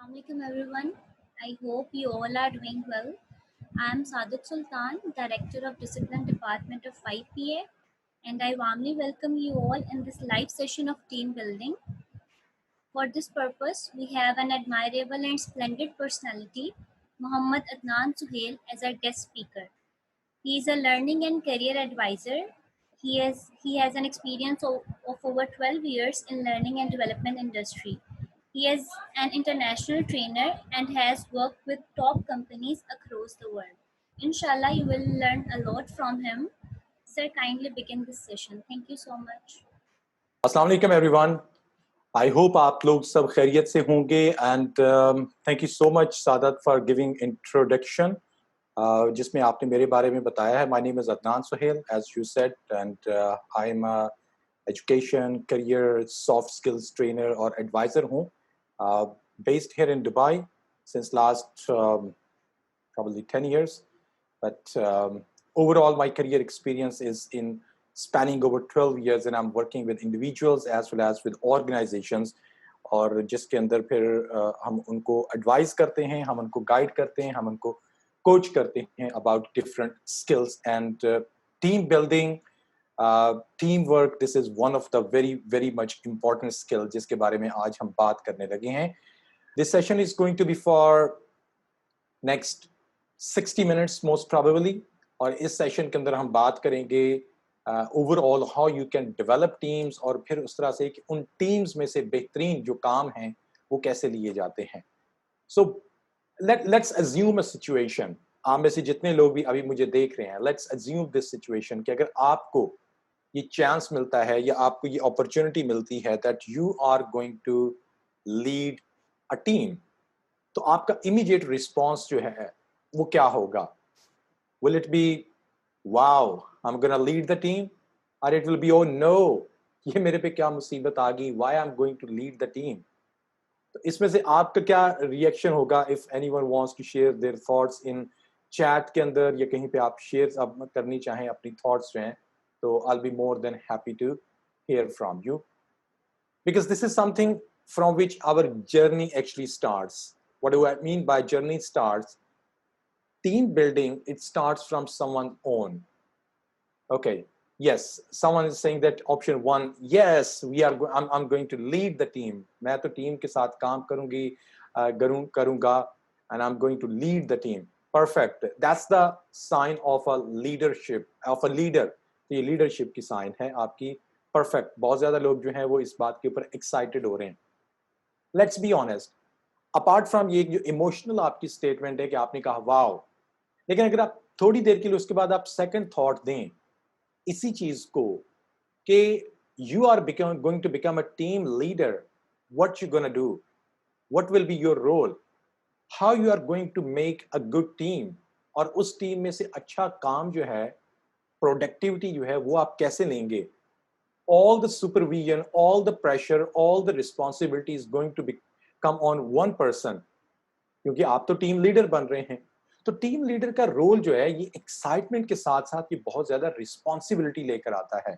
Assalamualaikum everyone. I hope you all are doing well. I am Sadat Sultan, Director of Discipline Department of 5PA, and I warmly welcome you all in this live session of team building. For this purpose, we have an admirable and splendid personality, Muhammad Adnan Suhail, as our guest speaker. He is a learning and career advisor. He has an experience of over 12 years in learning and development industry. He is an international trainer and has worked with top companies across the world. Inshallah, you will learn a lot from him. Sir, kindly begin this session. Thank you so much. अस्सलाम वालेकुम everyone I hope आप लोग सब खैरियत से होंगे and thank you so much Saadat for giving introduction जिसमें आपने मेरे बारे में बताया है. My name is Adnan Suhail as you said and I am education career soft skills trainer और एडवाइज़र हूँ based here in Dubai since last probably 10 years, but overall my career experience is in spanning over 12 years and I'm working with individuals as well as with organizations और जिसके अंदर फिर हम उनको advice करते हैं, हम उनको गाइड करते हैं, हम उनको कोच करते हैं about different skills and team building, teamwork. This is one of the very much important skills जिसके बारे में आज हम बात करने लगे हैं. This session is going to be for next 60 minutes most probably और इस सेशन के अंदर हम बात करेंगे overall how you can develop teams और फिर उस तरह से कि उन टीम्स में से बेहतरीन जो काम हैं वो कैसे लिए जाते हैं. So let's assume a situation. आप में से जितने लोग भी अभी मुझे देख रहे हैं, लेट्स अज्यूम दिस सिचुएशन कि अगर आपको ये चांस मिलता है या आपको ये अपॉर्चुनिटी मिलती है that you are going to lead a team, तो आपका इमीडिएट रिस्पॉन्स जो है वो क्या होगा? Will it be wow, I'm gonna lead the team, or it will be oh no, ये मेरे पे क्या मुसीबत आ गई, why I'm going to lead the team? तो इसमें से आपका क्या रिएक्शन होगा? If anyone wants to share their thoughts in chat के अंदर या कहीं पे आप शेयर आप करनी चाहें अपनी thoughts जो हैं, तो I'll be more than happy to hear from you, because this is something from which our journey actually starts. What do I mean by journey starts? Team building, it starts from someone's own. Okay, yes, someone is saying that option one, yes, I'm going to lead the team. मैं तो team के साथ काम करूंगा and I'm going to lead the team. Perfect. That's the sign of a leadership, of a leader. तो ये leadership की sign है आपकी. Perfect. बहुत ज़्यादा लोग जो हैं वो इस बात के ऊपर excited हो रहे हैं. Let's be honest. Apart from ये जो emotional आपकी statement है कि आपने कहा wow, लेकिन अगर आप थोड़ी देर के लिए उसके बाद आप सेकंड थॉट दें इसी चीज को कि you are going to become a team leader, what you gonna do, what will be your role, how you are going to make a good team, और उस टीम में से अच्छा काम जो है, प्रोडक्टिविटी जो है वो आप कैसे लेंगे. all the supervision, all the pressure, all the responsibility is going to come on one person, क्योंकि आप तो टीम लीडर बन रहे हैं. तो टीम लीडर का रोल जो है ये एक्साइटमेंट के साथ साथ ये बहुत ज्यादा रिस्पॉन्सिबिलिटी लेकर आता है.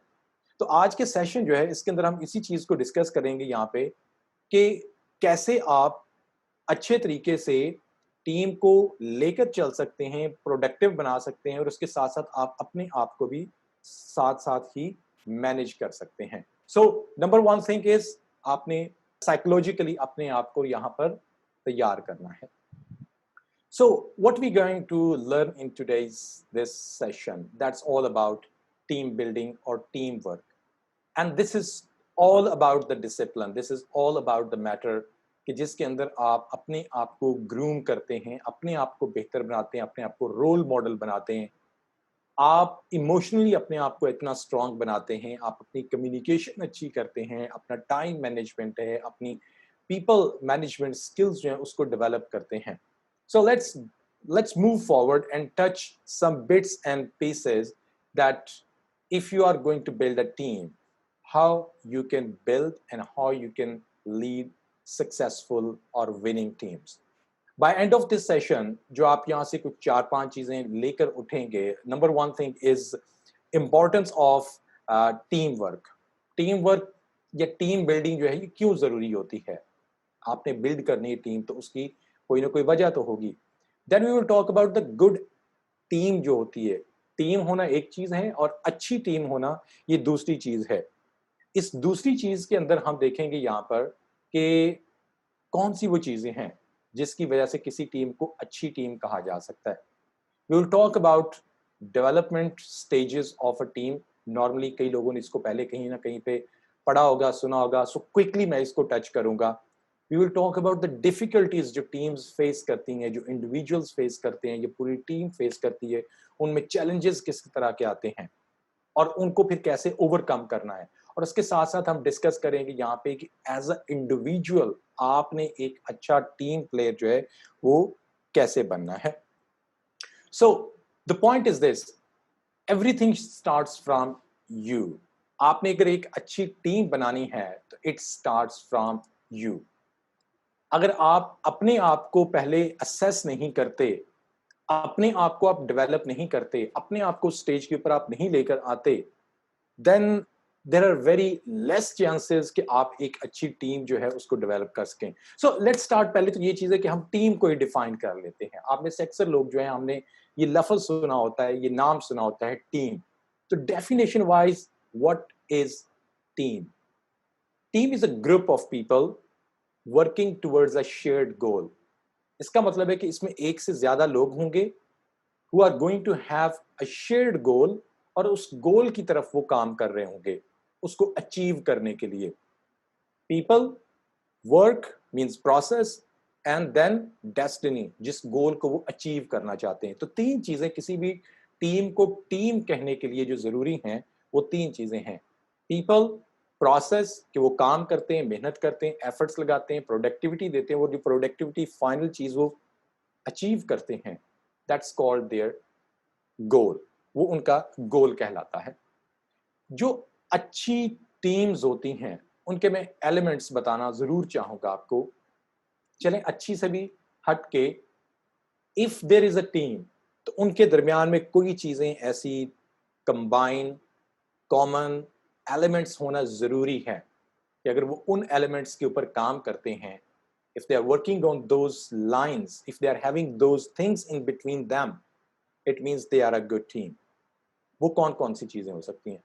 तो आज के सेशन जो है इसके अंदर हम इसी चीज को डिस्कस करेंगे यहाँ पे कि कैसे आप अच्छे तरीके से टीम को लेकर चल सकते हैं, प्रोडक्टिव बना सकते हैं और उसके साथ साथ आप अपने आप को भी साथ साथ ही मैनेज कर सकते हैं. So number one thing is आपने साइकोलॉजिकली अपने आप को यहाँ पर तैयार करना है. So what we're going to learn in this session, that's all about team building or teamwork. And this is all about the discipline. This is all about the matter कि जिसके अंदर आप अपने आप को ग्रूम करते हैं, अपने आप को बेहतर बनाते हैं, अपने आप को रोल मॉडल बनाते हैं, आप इमोशनली अपने आप को इतना स्ट्रांग बनाते हैं, आप अपनी कम्युनिकेशन अच्छी करते हैं, अपना टाइम मैनेजमेंट है, अपनी पीपल मैनेजमेंट स्किल्स जो है उसको डेवलप करते हैं. So let's move forward and touch some bits and pieces that if you are going to build a team, how you can build and how you can lead successful or winning teams. By end of this session, जो आप यहाँ से कुछ 4-5 चीजें लेकर उठेंगे. Number one thing is importance of teamwork. Teamwork या team building जो है ये क्यों जरूरी होती है? आपने बिल्ड करनी है टीम, तो उसकी कोई ना कोई वजह तो होगी. Then we will talk about the good team जो होती है. टीम होना एक चीज है और अच्छी टीम होना ये दूसरी चीज है. इस दूसरी चीज के अंदर हम देखेंगे यहाँ पर कि कौन सी वो चीजें हैं जिसकी वजह से किसी टीम को अच्छी टीम कहा जा सकता है. We will talk about development stages of a team. Normally कई लोगों ने इसको पहले कहीं ना कहीं पे पढ़ा होगा, सुना होगा, सो क्विकली मैं इसको टच करूंगा. We will talk about the difficulties जो टीम्स फेस करती हैं, जो इंडिविजुअल्स फेस करते हैं, जो पूरी टीम फेस करती है, उनमें चैलेंजेस किस तरह के आते हैं और उनको फिर कैसे ओवरकम करना है. और उसके साथ साथ हम डिस्कस करेंगे यहाँ पे कि एज अ इंडिविजुअल आपने एक अच्छा टीम प्लेयर जो है वो कैसे बनना है. So the point is this, everything starts from you. आपने अगर एक अच्छी टीम बनानी है तो इट स्टार्ट्स फ्रॉम यू. अगर आप अपने आप को पहले असेस नहीं करते, अपने आप को आप डेवलप नहीं करते, अपने आप को स्टेज के ऊपर आप नहीं लेकर आते, then there are very less chances कि आप एक अच्छी टीम जो है उसको डेवलप कर सकें. So let's start. पहले तो ये चीज है कि हम टीम को ही डिफाइन कर लेते हैं. आप में से अक्सर लोग जो है, हमने ये लफ्ज सुना होता है, ये नाम सुना होता है, टीम. तो definition wise what is team? Team is a group of people working towards a shared गोल. इसका मतलब है कि इसमें एक से ज्यादा लोग होंगे who are going to have a shared goal और उस गोल की तरफ वो काम कर रहे होंगे उसको अचीव करने के लिए. People, work means process, and then destiny, जिस गोल को वो अचीव करना चाहते हैं. तो तीन चीजें किसी भी टीम को टीम कहने के लिए जो जरूरी हैं, वो तीन चीजें हैं. पीपल, प्रोसेस कि वो काम करते हैं, मेहनत करते हैं, एफर्ट्स लगाते हैं, प्रोडक्टिविटी देते हैं, वो जो प्रोडक्टिविटी फाइनल चीज वो अचीव करते हैं, दैट्स कॉल्ड देयर गोल. वो उनका गोल कहलाता है. जो अच्छी टीम्स होती हैं उनके मैं एलिमेंट्स बताना जरूर चाहूंगा आपको. चलें अच्छी से भी हट के, if there is a team, तो उनके दरमियान में कोई चीजें ऐसी कंबाइन, कॉमन एलिमेंट्स होना जरूरी है कि अगर वो उन एलिमेंट्स के ऊपर काम करते हैं, if they are working on those lines, if they are having those things in between them, it means they are a good team. वो कौन कौन सी चीजें हो सकती हैं?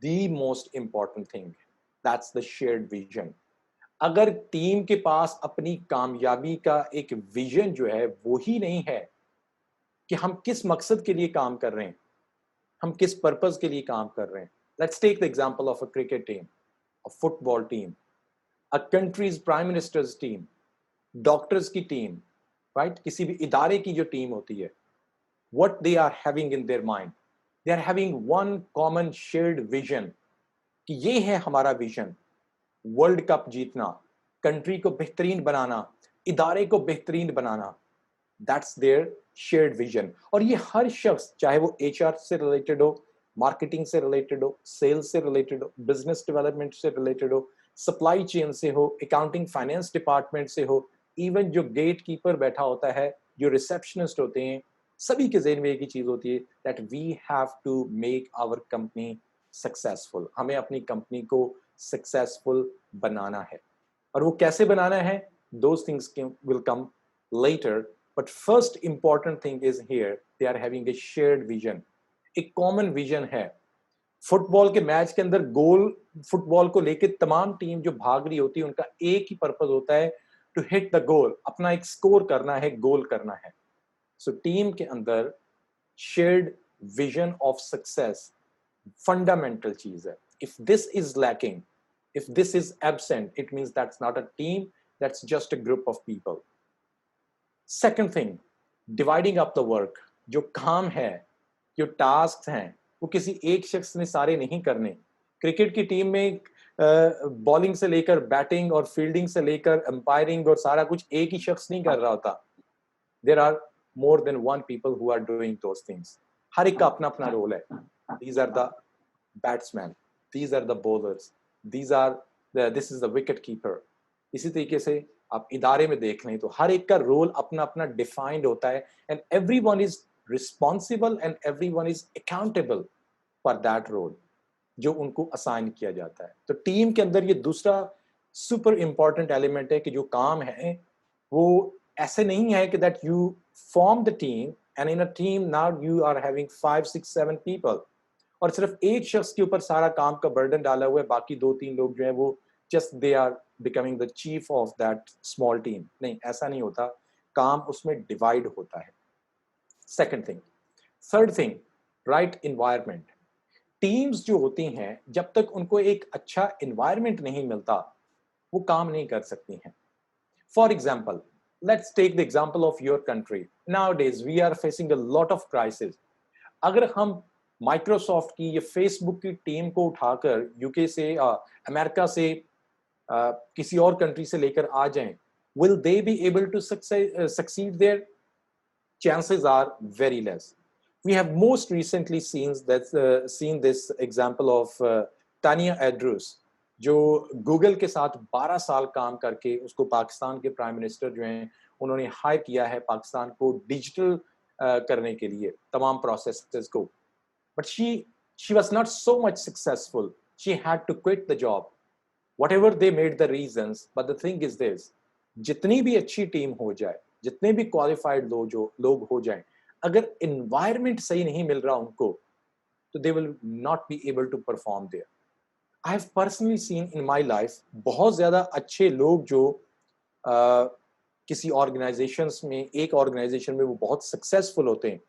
The most important thing, that's the shared vision. अगर team के पास अपनी कामयाबी का एक विजन जो है वो ही नहीं है कि हम किस मकसद के लिए काम कर रहे हैं, हम किस पर्पस के लिए काम कर रहे हैं. Let's take the example of a cricket team, a football team, a country's prime ministers team, doctors की टीम, राइट? किसी भी इदारे की जो टीम होती है, what they are having in their mind, they are having one common shared vision कि ये है हमारा विजन, वर्ल्ड कप जीतना, कंट्री को बेहतरीन बनाना, इदारे को बेहतरीन बनाना. That's their shared vision. और ये हर शख्स, चाहे वो एचआर से रिलेटेड हो, मार्केटिंग से रिलेटेड हो, सेल्स से रिलेटेड हो, बिजनेस डेवलपमेंट से रिलेटेड हो, सप्लाई चेन से हो, अकाउंटिंग फाइनेंस डिपार्टमेंट से हो, इवन जो गेट कीपर बैठा होता है, जो रिसेप्शनिस्ट होते हैं, सभी के ज़हन में एक ही चीज होती है, that we have to make our company successful. हमें अपनी कंपनी को सक्सेसफुल बनाना है. और वो कैसे बनाना है, those things will come later, but first important thing is here they are having a shared vision. एक कॉमन विजन है. फुटबॉल के मैच के अंदर गोल, फुटबॉल को लेके तमाम टीम जो भाग रही होती है उनका एक ही पर्पस होता है, टू हिट द गोल. अपना एक स्कोर करना है, गोल करना है. सो टीम के अंदर shared vision of success fundamental चीज है. If this is lacking, if this is absent, it means that's not a team, that's just a group of people. Second thing, dividing up the work. जो काम है, जो task हैं, वो किसी एक शख्स ने सारे नहीं करने. क्रिकेट की टीम में बॉलिंग से लेकर बैटिंग और फील्डिंग से लेकर अंपायरिंग और सारा कुछ एक ही शख्स नहीं कर रहा होता. There are more than one people who are doing those things. हर एक का अपना अपना रोल है. These are the batsmen, these are the bowlers, this is the wicket keeper. इसी तरीके से आप इदारे में देख लें तो हर एक का रोल अपना अपना डिफाइंड होता है, and everyone is responsible and everyone is accountable for that role जो उनको असाइन किया जाता है. तो टीम के अंदर ये दूसरा सुपर इम्पॉर्टेंट एलिमेंट है कि जो काम है वो ऐसे नहीं है कि that you form the team and in a team now you are having 5 6 7 people और सिर्फ एक शख्स के ऊपर सारा काम का बर्डन डाला हुआ है, बाकी 2 3 लोग जो है वो just they are becoming the chief of that small team. नहीं, ऐसा नहीं होता, काम उसमें डिवाइड होता है। Second thing, third thing, right environment. Teams जो होती हैं जब तक उनको एक अच्छा इन्वायरमेंट नहीं मिलता वो काम नहीं कर सकती हैं। For example, let's take the example of your country. Nowadays we are facing a lot of crisis. अगर हम माइक्रोसॉफ्ट की या फेसबुक की टीम को उठाकर यूके से अमेरिका से किसी और कंट्री से लेकर आ जाएं, will they be able to succeed there? Chances are very less. We have most recently seen this example of Tania Andrews, जो गूगल के साथ 12 साल काम करके उसको पाकिस्तान के प्राइम मिनिस्टर जो हैं उन्होंने हायर किया है पाकिस्तान को डिजिटल करने के लिए तमाम प्रोसेसेस को। But she was not so much successful. She had to quit the job. Whatever they made the reasons, but the thing is this: जितनी भी अच्छी टीम हो जाए, जितने भी क्वालिफाइड लोग हो जाएं, अगर environment सही नहीं मिल रहा उनको, तो they will not be able to perform there. I have personally seen in my life बहुत ज़्यादा अच्छे लोग जो किसी ऑर्गेनाइजेशंस में, एक ऑर्गेनाइजेशन में वो बहुत सक्सेसफुल होते हैं,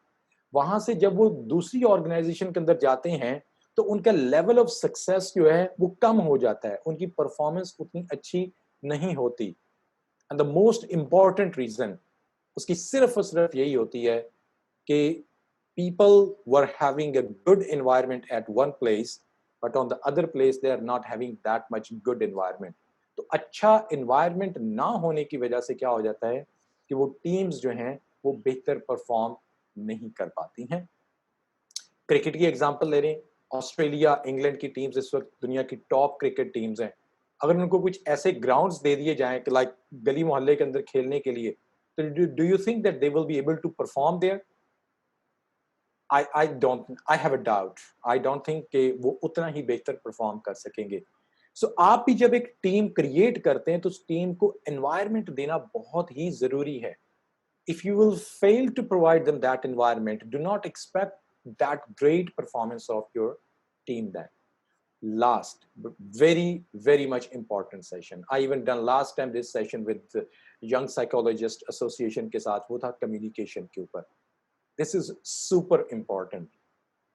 वहां से जब वो दूसरी ऑर्गेनाइजेशन के अंदर जाते हैं तो उनका लेवल ऑफ सक्सेस जो है वो कम हो जाता है, उनकी परफॉर्मेंस उतनी अच्छी नहीं होती। And the most important reason उसकी सिर्फ और सिर्फ यही होती है कि people were having a good environment at one place, but on the other place they are not having that much good environment. तो अच्छा environment ना होने की वजह से क्या हो जाता है कि वो टीम्स जो हैं वो बेहतर परफॉर्म नहीं कर पाती हैं। क्रिकेट की एग्जांपल ले लें, ऑस्ट्रेलिया, इंग्लैंड की टीम्स इस वक्त दुनिया की टॉप क्रिकेट टीम्स हैं। अगर उनको कुछ ऐसे ग्राउंड्स दे दिए जाएं कि लाइक गली मोहल्ले के अंदर खेलने के लिए, तो do you think that they will be able to perform there? I have a doubt. I don't think कि वो उतना ही बेहतर परफॉर्म कर सकेंगे। सो आप भी जब एक टीम क्रिएट करते हैं तो उस टीम को एनवायरनमेंट देना बहुत ही जरूरी है। If you will fail to provide them that environment, do not expect that great performance of your team then. Last, but very much important session. I even done last time this session with the Young Psychologist Association के साथ, वो था communication के ऊपर। This is super important.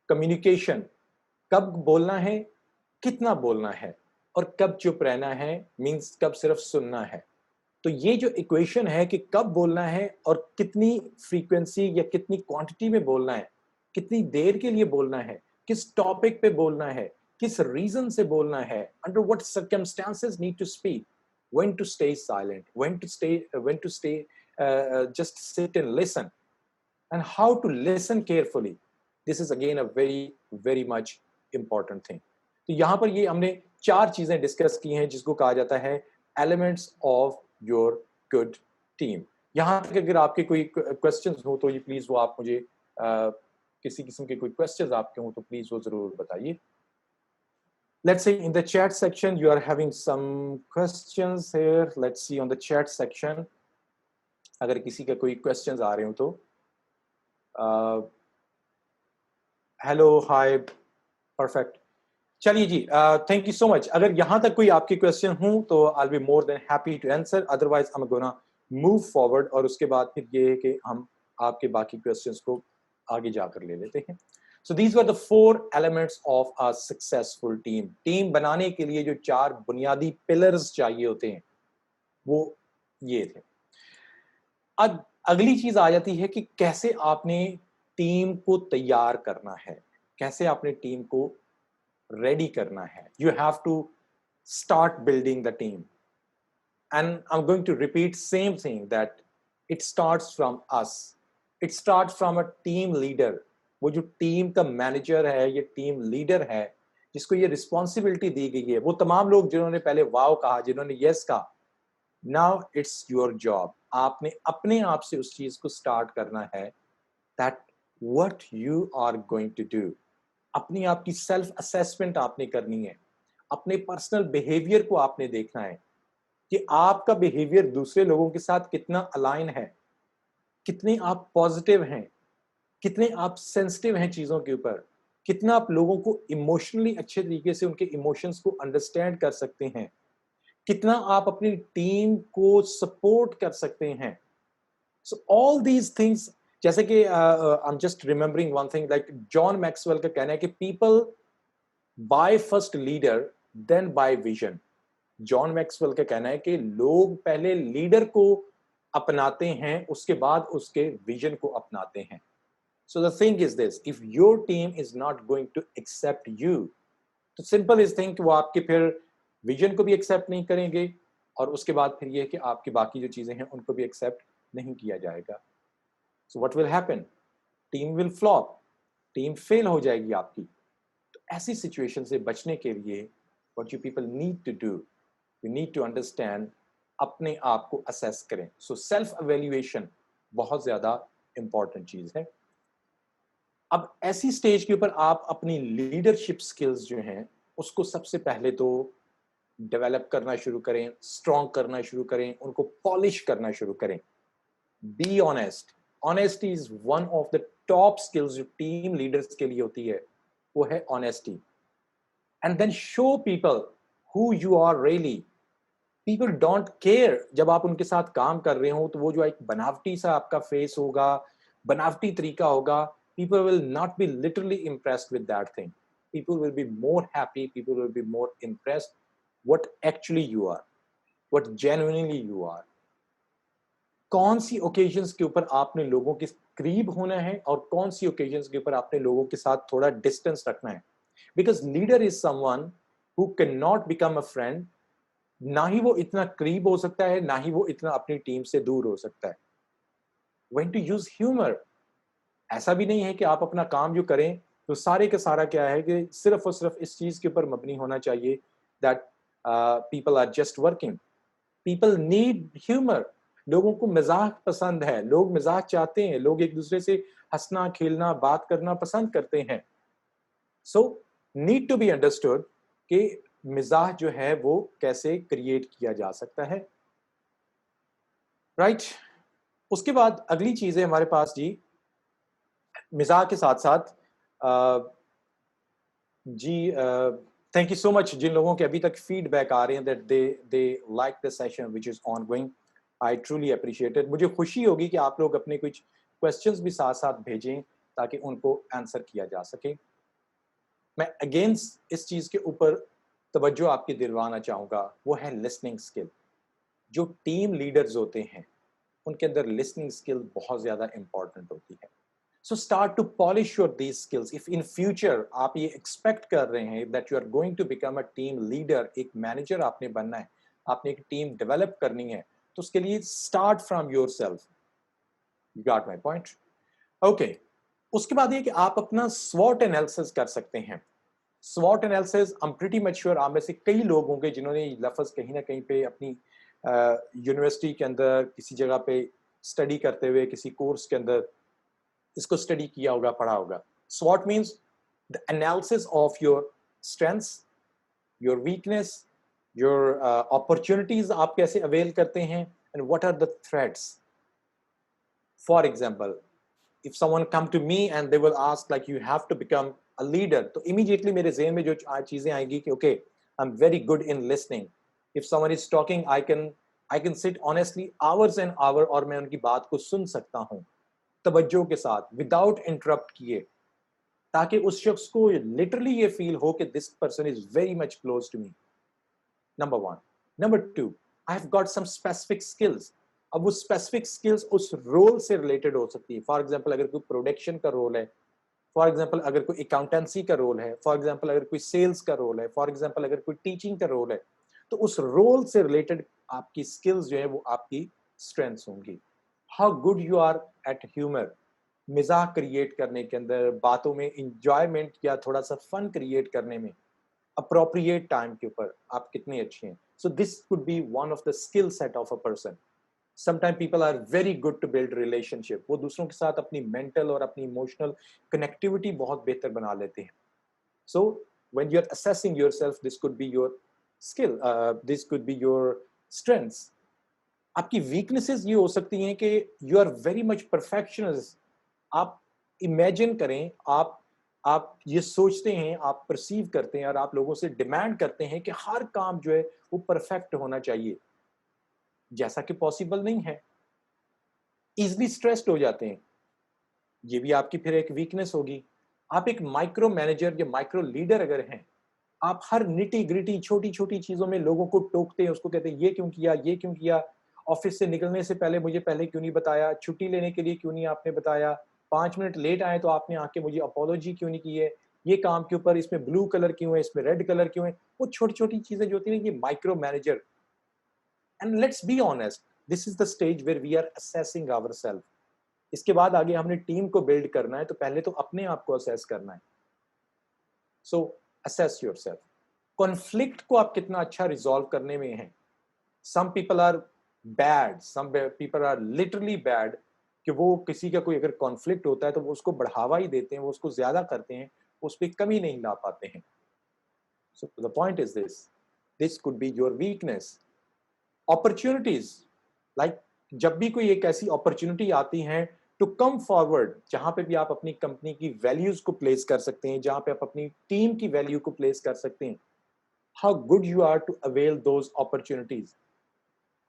Communication, कब बोलना है, कितना बोलना है, और कब चुप रहना है, मीन्स कब सिर्फ सुनना है। तो ये जो इक्वेशन है कि कब बोलना है और कितनी फ्रीक्वेंसी या कितनी क्वांटिटी में बोलना है, कितनी देर के लिए बोलना है, किस टॉपिक पे बोलना है, किस रीजन से बोलना है, under what circumstances need to speak, when to stay silent, when to stay just sit and listen, and how to listen carefully. This is again a very much important thing. तो यहाँ पर ये हमने 4 चीजें discuss की हैं जिसको कहा जाता है elements of your good team. यहाँ तक अगर आपके कोई क्वेश्चंस हो तो ये प्लीज वो आप मुझे किसी किस्म के कोई क्वेश्चंस आपके हो तो प्लीज वो जरूर बताइए। Let's say in the chat section you are having some questions here. Let's see on the chat section. अगर किसी का कोई क्वेश्चंस आ रहे हो तो हेलो, हाय, परफेक्ट। चलिए जी, थैंक यू सो मच। अगर यहाँ तक कोई आपके क्वेश्चन हो तो I will be more than happy to answer, otherwise I am gonna move forward, और उसके बाद फिर ये है कि हम आपके बाकी क्वेश्चंस को आगे जाकर ले लेते हैं। So these were the 4 elements of a successful team. Team बनाने के लिए जो 4 बुनियादी पिलर्स चाहिए होते हैं वो ये थे। अब अगली चीज आ जाती है कि कैसे आपने टीम को तैयार करना है, कैसे आपने टीम को रेडी करना है। You have to start building the team, and I am going to repeat same thing that it starts from us, it starts from a team leader. वो जो टीम का मैनेजर है, ये टीम लीडर है जिसको ये रिस्पॉन्सिबिलिटी दी गई है, वो तमाम लोग जिन्होंने पहले वाव कहा, जिन्होंने यस कहा, नाउ इट्स योर जॉब। आपने अपने आप से उस चीज को स्टार्ट करना है that what you are going to do. अपनी आपकी सेल्फ असेसमेंट आपने करनी है, अपने पर्सनल बिहेवियर को आपने देखना है कि आपका बिहेवियर दूसरे लोगों के साथ कितना अलाइन है, कितने आप पॉजिटिव हैं, कितने आप सेंसिटिव हैं चीजों के ऊपर, कितना आप लोगों को इमोशनली अच्छे तरीके से उनके इमोशंस को अंडरस्टैंड कर सकते हैं, कितना आप अपनी टीम को सपोर्ट कर सकते हैं. सो ऑल दीज थिंग्स, जैसे कि I am just remembering one thing, like John Maxwell का कहना है कि people buy first leader then buy vision. John Maxwell का कहना है कि लोग पहले लीडर को अपनाते हैं, उसके बाद उसके विजन को अपनाते हैं. So the thing is this, if your team is not going to accept you, तो सिंपल इस थिंग कि वो आपके फिर विजन को भी एक्सेप्ट नहीं करेंगे, और उसके बाद फिर ये है कि आपकी बाकी जो चीजें हैं उनको भी एक्सेप्ट नहीं किया जाएगा. So what will happen? Team will flop, team fail हो जाएगी आपकी. तो ऐसी सिचुएशन से बचने के लिए what you people need to do, you need to understand, अपने आप को असेस करें. सो सेल्फ एवेल्युएशन बहुत ज्यादा इंपॉर्टेंट चीज है. अब ऐसी स्टेज के ऊपर आप अपनी लीडरशिप स्किल्स जो हैं उसको सबसे पहले तो डेवलप करना शुरू करें, स्ट्रॉन्ग करना शुरू करें, उनको पॉलिश करना शुरू करें. Be honest. Honesty is one of the top skills जो टीम लीडर्स के लिए होती है, वो है honesty. And then show people who you are really. People don't care, जब आप उनके साथ काम कर रहे हो तो वो जो एक बनावटी सा आपका फेस होगा, बनावटी तरीका होगा, people will not be literally impressed with that thing. People will be more happy, people will be more impressed what actually you are, what genuinely you are. कौन सी occasions के ऊपर आपने लोगों के करीब होना है और कौन सी occasions के ऊपर आपने लोगों के साथ थोड़ा distance रखना है. Because leader is someone who cannot become a friend. ना ही वो इतना करीब हो सकता है, ना ही वो इतना अपनी टीम से दूर हो सकता है. When to use humor. ऐसा भी नहीं है कि आप अपना काम जो करें तो सारे का सारा क्या है कि सिर्फ और सिर्फ इस चीज के ऊपर मबनी होना चाहिए that people are just working. People need humour. लोगों को मजाक पसंद है, लोग मजाक चाहते हैं, लोग एक दूसरे से हंसना खेलना बात करना पसंद करते हैं. So need to be understood कि मिजाज जो है वो कैसे क्रिएट किया जा सकता है. राइट. उसके बाद अगली चीज है हमारे पास जी, मिजाज के साथ साथ जी, थैंक यू सो मच जिन लोगों के अभी तक फीडबैक आ रहे हैं that they like the session which is ongoing. I truly appreciate it. मुझे खुशी होगी कि आप लोग अपने कुछ क्वेश्चंस भी साथ साथ भेजें ताकि उनको आंसर किया जा सके. मैं अगेन इस चीज के ऊपर तवज्जो आपकी दिलवाना चाहूंगा, वो है लिसनिंग स्किल. जो टीम लीडर्स होते हैं उनके अंदर लिसनिंग स्किल बहुत ज्यादा इंपॉर्टेंट होती है. So start to polish your these skills. If in future आप ये expect कर रहे हैं that you are going to become a team leader, एक manager आपने बनना है, आपने एक team develop करनी है, तो उसके लिए start from yourself. You got my point? Okay. उसके बाद ये कि आप अपना SWOT analysis कर सकते हैं. SWOT analysis, I'm pretty much sure आप में से कई लोग होंगे जिन्होंने ये लफ्ज कहीं ना कहीं पे अपनी यूनिवर्सिटी के अंदर किसी जगह पे स्टडी करते हुए किसी कोर्स के अंदर इसको स्टडी किया होगा, पढ़ा होगा. SWOT means the analysis of your strengths, your weakness, your opportunities आप कैसे avail करते हैं, and what are the threats. For example, if someone come to me and they will ask like you have to become a leader, तो immediately मेरे ज़हन में जो चीजें आएंगी कि okay, I'm very good in listening. If someone is talking, I can sit honestly hours and hours और मैं उनकी बात को सुन सकता हूँ तवज्जो के साथ, विदाउट इंटरप्ट किए, ताकि उस शख्स को लिटरली ये फील हो कि this person is very much close to me. Number one. Number two, I have got some specific skills. अब वो स्पेसिफिक स्किल्स उस रोल से रिलेटेड हो सकती है. फॉर एग्जाम्पल अगर कोई प्रोडक्शन का रोल है, फॉर एग्जाम्पल अगर कोई अकाउंटेंसी का रोल है, फॉर एग्जाम्पल अगर कोई सेल्स का रोल है, फॉर एग्जाम्पल अगर कोई टीचिंग का रोल है, तो उस रोल से रिलेटेड आपकी स्किल्स जो है वो आपकी स्ट्रेंथ्स होंगी. How good you are at humour. मिजाक क्रिएट करने के अंदर, बातों में इंजॉयमेंट या थोड़ा सा फन क्रिएट करने में, अप्रोप्रिएट टाइम के ऊपर आप कितने अच्छे हैं. So this could be one of the skill set of a person. Sometime people are very good to build relationship. वो दूसरों के साथ अपनी मेंटल और अपनी इमोशनल कनेक्टिविटी बहुत बेहतर बना लेते हैं. So when you are assessing yourself, this could be your skill, this could be your strengths. आपकी वीकनेसेस ये हो सकती हैं कि you are very much perfectionist. आप इमेजिन करें, आप ये सोचते हैं, आप परसीव करते हैं और आप लोगों से डिमांड करते हैं कि हर काम जो है वो परफेक्ट होना चाहिए, जैसा कि पॉसिबल नहीं है। इजली स्ट्रेस्ड हो जाते हैं, ये भी आपकी फिर एक वीकनेस होगी। आप एक माइक्रो मैनेजर या माइक्रो लीडर अगर हैं, आप हर निटी ग्रिटी छोटी छोटी चीजों में लोगों को टोकते हैं, उसको कहते हैं ये क्यों किया, ये क्यों किया, ऑफिस से निकलने से पहले मुझे पहले क्यों नहीं बताया, छुट्टी लेने के लिए क्यों नहीं आपने बताया, 5 मिनट लेट आए तो आपने आके मुझे अपोलॉजी क्यों नहीं की है, ये काम के ऊपर इसमें ब्लू कलर क्यों है, इसमें रेड कलर क्यों है। वो छोटी छोटी चीजें जो होती है, ये micro manager. And let's be honest, this is the stage where we are assessing ourselves. इसके बाद आगे हमने टीम को बिल्ड करना है, तो पहले तो अपने आप को असेस करना है। सो असेस योरसेल्फ। कॉन्फ्लिक्ट को आप कितना अच्छा रिजॉल्व करने में हैं। Some people are bad, some people are literally bad, कि वो किसी का कोई अगर कॉन्फ्लिक्ट होता है तो वो उसको बढ़ावा ही देते हैं, वो उसको ज्यादा करते हैं, उस पर कमी नहीं ला पाते हैं। So the point is this could be your weakness. Opportunities, like जब भी कोई एक ऐसी अपॉर्चुनिटी आती है टू कम फॉरवर्ड, जहां पे भी आप अपनी कंपनी की वैल्यूज को प्लेस कर सकते हैं, जहां पे आप अपनी टीम की वैल्यू को प्लेस कर सकते हैं, how good you are to avail those opportunities,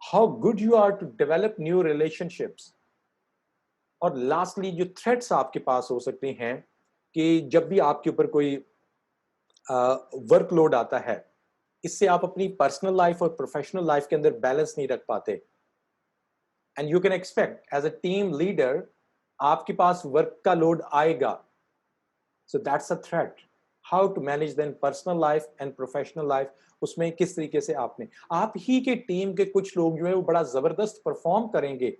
how good you are to develop new relationships। और लास्टली जो थ्रेट्स आपके पास हो सकते हैं, कि जब भी आपके ऊपर कोई वर्कलोड आता है, इससे आप अपनी पर्सनल लाइफ और प्रोफेशनल लाइफ के अंदर बैलेंस नहीं रख पाते, and you can expect as a team leader आपके पास वर्क का लोड आएगा। So that's a threat. How to manage then personal life and professional life, उसमें किस तरीके से आपने, आप ही के टीम के कुछ लोग जो है वो बड़ा जबरदस्त परफॉर्म करेंगे।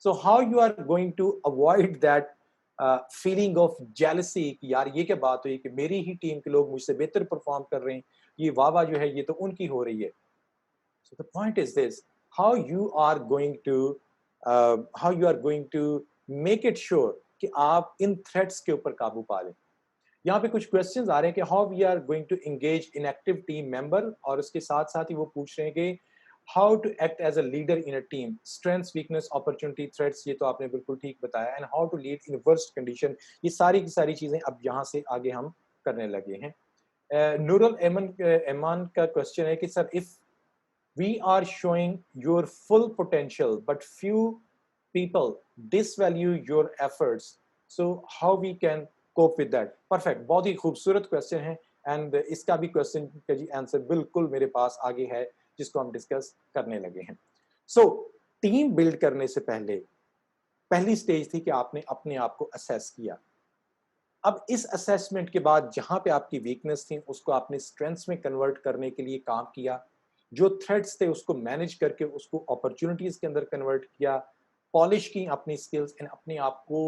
So how you are going to avoid that feeling of jealousy, कि यार ये क्या बात हुई कि मेरी ही टीम के लोग मुझसे बेहतर परफॉर्म कर रहे हैं, ये वाह वाह जो है ये तो उनकी हो रही है। So the point is this: how you are going to how you are going to make it sure कि आप इन threats के ऊपर काबू पा लें। यहाँ पे कुछ क्वेश्चंस आ रहे हैं कि how we are going to engage in active team member, और उसके साथ साथ ही वो पूछ रहे हैं कि how to act as a leader in a team, strengths, weakness, opportunity, threats, ये तो आपने बिल्कुल ठीक बताया, and how to lead in worst condition. ये सारी की सारी चीजें अब यहाँ से आगे हम करने लगे हैं। नूरुल एमान का क्वेश्चन है कि sir, if we are showing your full potential but few people disvalue your efforts, so how we can cope with that? Perfect, बहुत ही खूबसूरत क्वेश्चन है, एंड इसका भी क्वेश्चन का जी आंसर बिल्कुल मेरे पास आगे है, जिसको हम डिस्कस करने लगे हैं। सो टीम बिल्ड करने से पहले पहली स्टेज थी कि आपने अपने आप को असेस किया। अब इस असेसमेंट के बाद जहां पे आपकी वीकनेस थी उसको आपने स्ट्रेंथ्स में कन्वर्ट करने के लिए काम किया, जो थ्रेड्स थे उसको मैनेज करके उसको अपॉर्चुनिटीज के अंदर कन्वर्ट किया, पॉलिश की अपनी स्किल्स एंड अपने आप को,